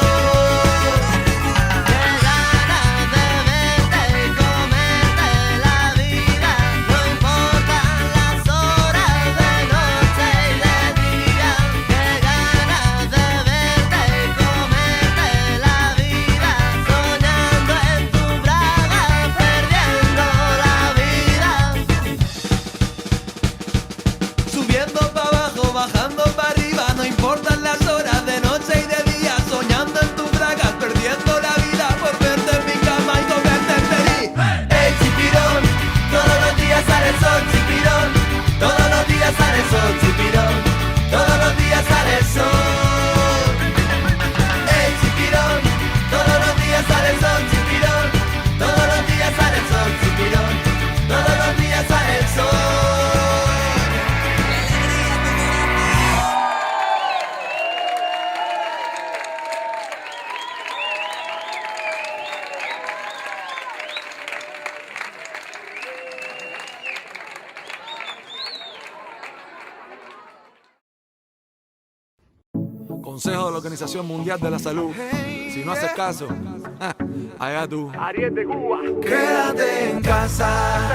Bajando para arriba, no importan las horas de noche y de día, soñando en tus bragas, perdiendo la vida por verte en mi cama y comerte feliz. ¡Hey, chipirón! Todos los días sale el sol, chipirón. Todos los días sale el sol, chipirón. Todos los días sale el sol. ¡Hey, chipirón! Todos los días sale el sol, chipirón. Todos los días sale el sol, chipirón. Todos los días sale el sol. Consejo de la Organización Mundial de la Salud. Si no haces caso, allá tú. Ariel de Cuba. Quédate en casa.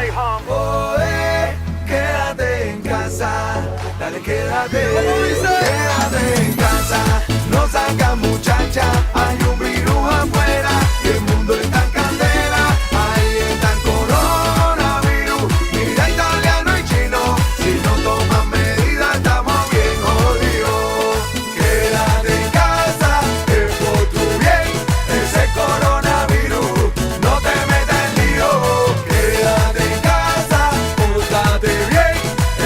Quédate en casa. Dale, quédate. Quédate en casa. No salgas, muchacha. Hay un virus afuera y el mundo está en candela. Ahí está el coronavirus. Mira italiano y chino. Si no toman medidas, estamos bien jodidos. Quédate en casa, es por tu bien. Ese coronavirus no te metas en lío. Quédate en casa, pórtate bien.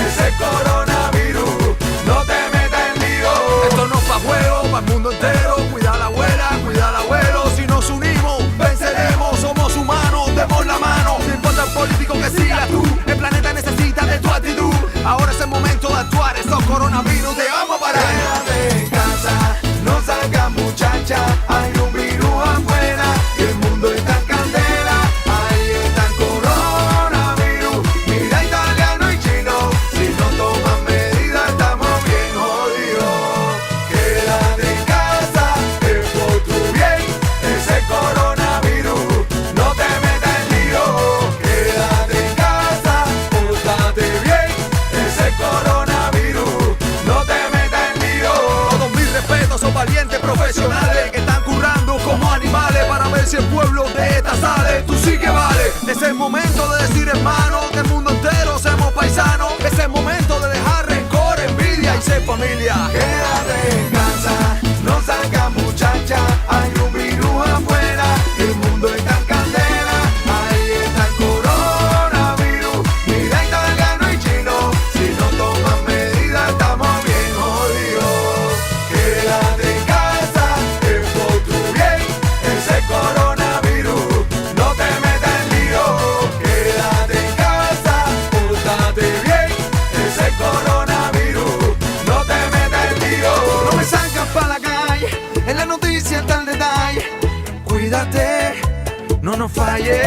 Ese coronavirus no te metas en lío. Esto no es pa' juego, pa' el mundo entero. Cuida a la abuela dale, tú sí que vale. Es el momento de decir hermano, que el mundo entero seamos paisanos. Es el momento de dejar rencor, envidia y ser familia. Quédate en casa, no salgas muchacha, hay un virus afuera, el mundo está en candela, ahí está el coronavirus, mira italiano y chino, si no toman medidas estamos bien jodidos. Quédate en casa, es por tu bien, ese coronavirus, no te metas en lío. Quédate en casa, pórtate bien, ese coronavirus, no te metas en lío. No me sacas pa' la calle, en la noticia está el detalle. Cuídate, no nos falles,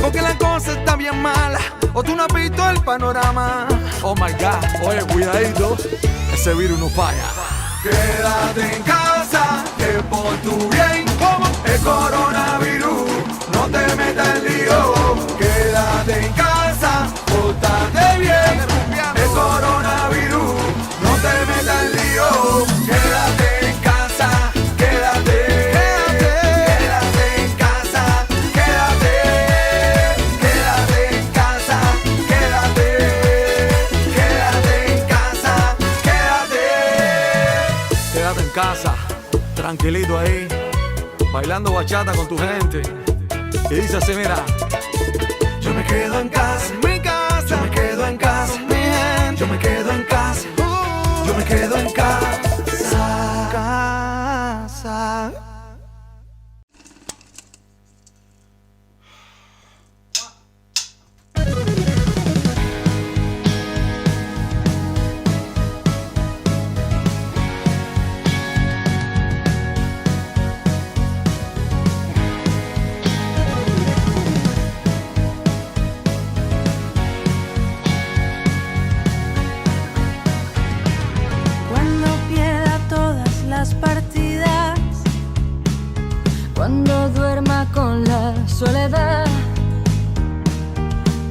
porque la cosa está bien mala, o tú no has visto el panorama. Oh my God, oye, cuidadito, ese virus no falla. Quédate en casa, que por tu bien, como el coronavirus, no te metas en lío. Quédate en casa, pórtate bien, el coronavirus, no te metas en lío. Quédate en casa, quédate en casa, quédate en casa, quédate en casa, Quédate en casa, tranquilito ahí, bailando bachata con tu gente. Y dice así, mira. Yo me quedo en casa, mi casa. Yo me quedo en casa, mi gente. Yo me quedo en casa. Yo me quedo en casa. Casa. Cuando pierda todas las partidas, cuando duerma con la soledad,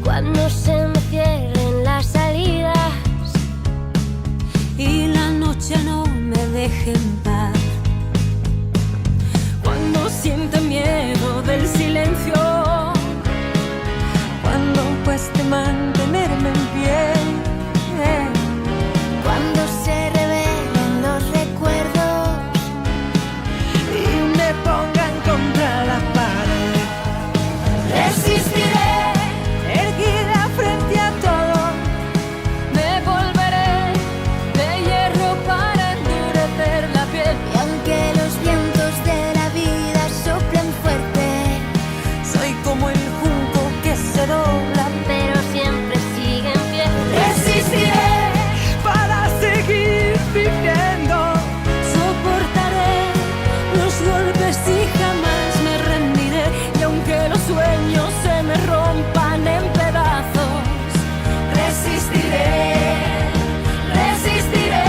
Cuando se me cierren las salidas y la noche no me deje en paz, cuando sienta miedo del silencio, cuando cueste mantenerme en pie, cuando se revelen los recuerdos y me pongan contra la pared, resistiré. erguida frente a todo, me volveré de hierro para endurecer la piel. Y aunque los vientos de la vida soplen fuerte, Soy como el junco que se dobla, pero siempre sigue en pie. resistiré para seguir viviendo, soportaré los golpes y jamás me rendiré. Y aunque los sueños se me rompan en pedazos, resistiré, resistiré.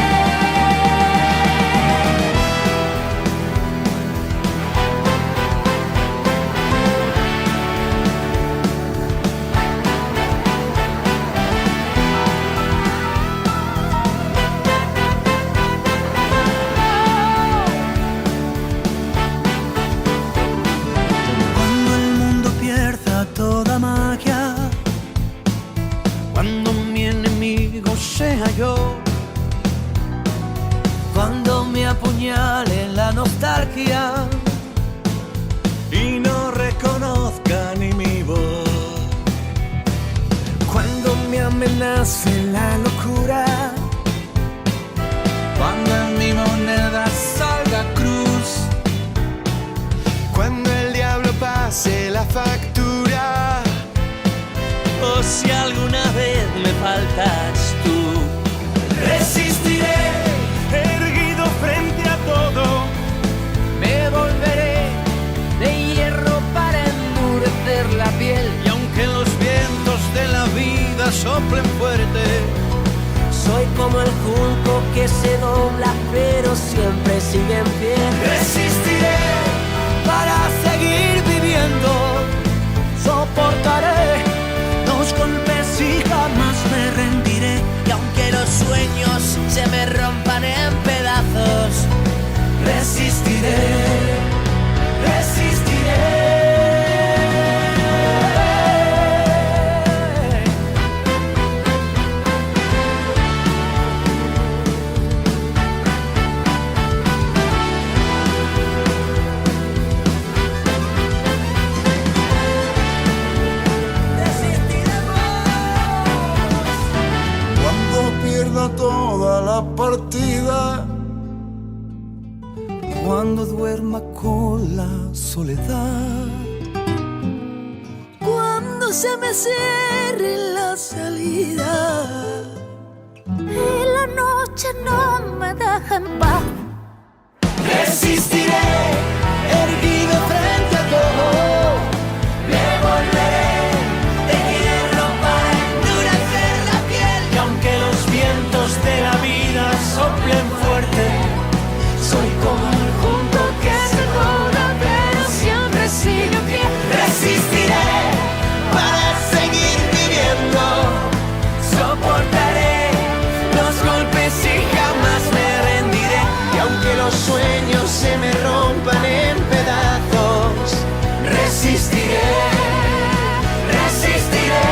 Cuando el mundo pierda toda magia, cuando mi enemigo sea yo, cuando me apuñale la nostalgia y no reconozca ni mi voz, cuando me amenace la locura, cuando en mi moneda salga cruz, cuando el diablo pase la factura, o si alguna vez me faltas tú, resistiré, erguido frente a todo, me volveré de hierro para endurecer la piel. Y aunque los vientos de la vida soplen fuerte, soy como el junco que se dobla pero siempre sigue en pie. Resistiré para seguir viviendo, soportaré los golpes y jamás me rendiré. Y aunque los sueños se me rompan en pedazos, resistiré, resistiré. termina toda la partida. Cuando duerma con la soledad, Cuando se me cierre la salida, Y la noche no me deja en paz. resistiré, erguido frente a todo. Me volveré de hierro para endurecer la piel. Y aunque los vientos de la vida soplen fuerte, soy como el junco que se dobla pero siempre sigue en pie. Resistiré para seguir viviendo. Soportaré los golpes y jamás me rendiré. Y aunque los sueños se me rompan en pedazos, resistiré, resistiré.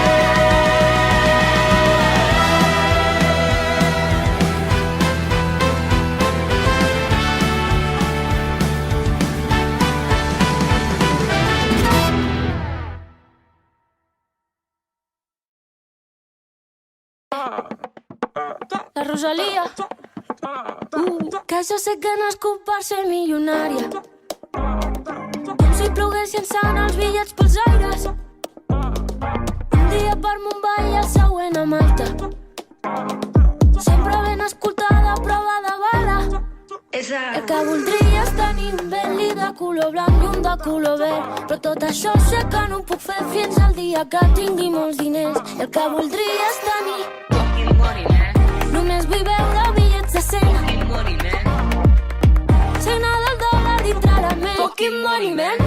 La Rosalía, que jo sé que no és culpa ser milionària. Com si ploguessin sant els bitllets pels aires. Un dia per Mumbai i el següent a Malta. Sempre ben escoltada, prova de bala. El que voldria és tenir un Bentley de color blanc i un de color verd. Però tot això sé que no ho puc fer fins al dia que tingui molts diners. El que voldria és tenir només vull veure bitllets de 100. Signar del dòlar dintre la ment. Fucking money, man.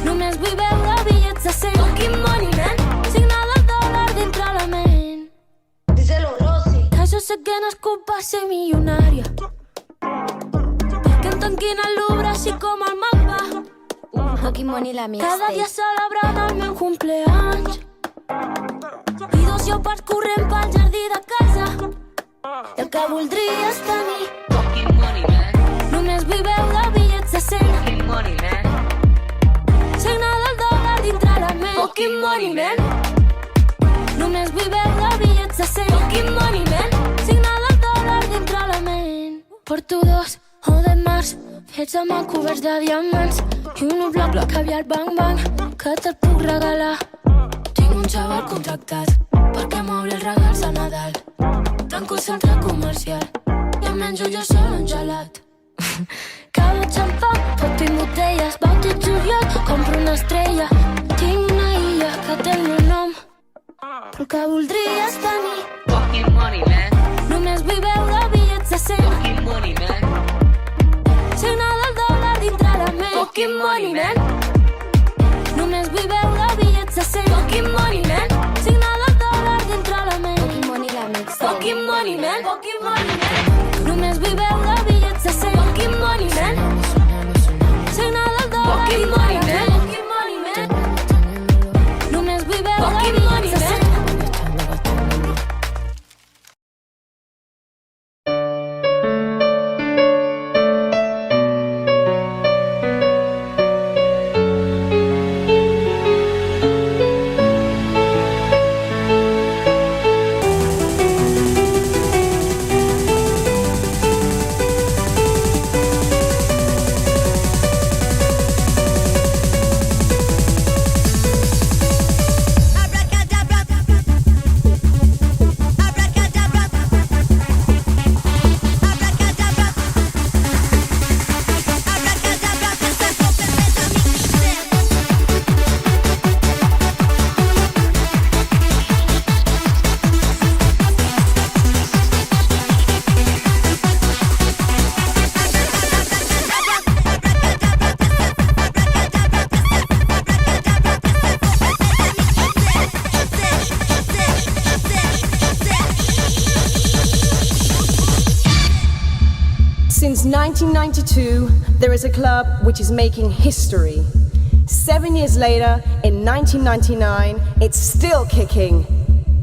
Només vull veure bitllets de 100. Fucking money, man. Signar del dòlar dintre la ment. díselo, Rosy. Que jo sé que no és culpa ser milionària. Perquè em tanquin al Louvre així com el mapa. Fucking money la Cada dia celebrant el meu cumpleaños. I 2 lleopards corrent pel jardí de casa. El que voldria és tenir només vull veure bitllets de 100. Signar del dòlar dintre la ment. Fucking money, man. Només vull veure bitllets de 100. Fucking money, man. Signar del dòlar dintre la ment. Porto 2 o de març fets amb coberts de diamants i un bloc caviar bang bang que te'l puc regalar. Tinc un xaval contractat perquè m'obri els regals a Nadal. Tanco el centre comercial i em menjo jo sol un gelat. Cava xampà, pot tinc botelles, bauti juliol, compro una estrella. Tinc una illa que té el meu nom, però el que voldria és tenir només vull veure bitllets de 100. Signar del dòlar dintre la ment. Fucking money, man. Només vull veure bitllets de 100. Fucking money, man. Signar del dòlar dintre la ment. Fucking money la mix. Fucking money, man. Fucking money, man. Només vull veure bitllets de 100. Fucking money, man. Signar del dòlar dintre la ment. Fucking money, man. Només vull veure bitllets de 100. Since 1992, there is a club which is making history. 7 years later, in 1999, it's still kicking.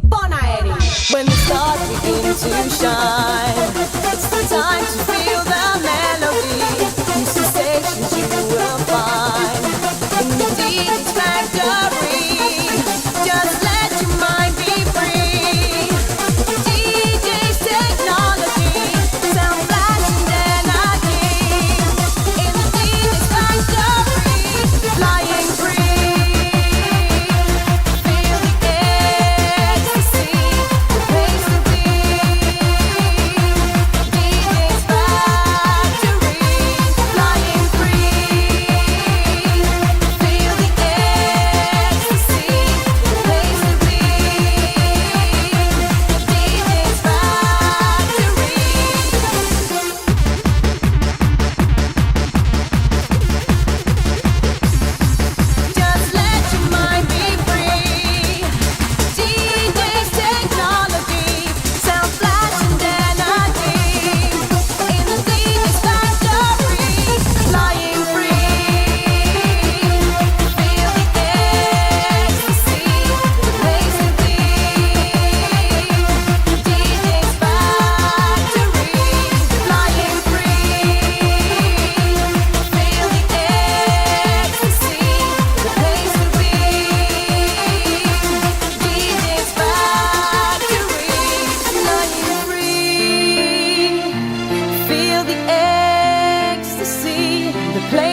Bonaeri! When the stars begin to shine, it's the time to feel the melody. New sensations you will find in the DJ's factory. Just let your mind be free. DJ's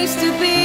place to be.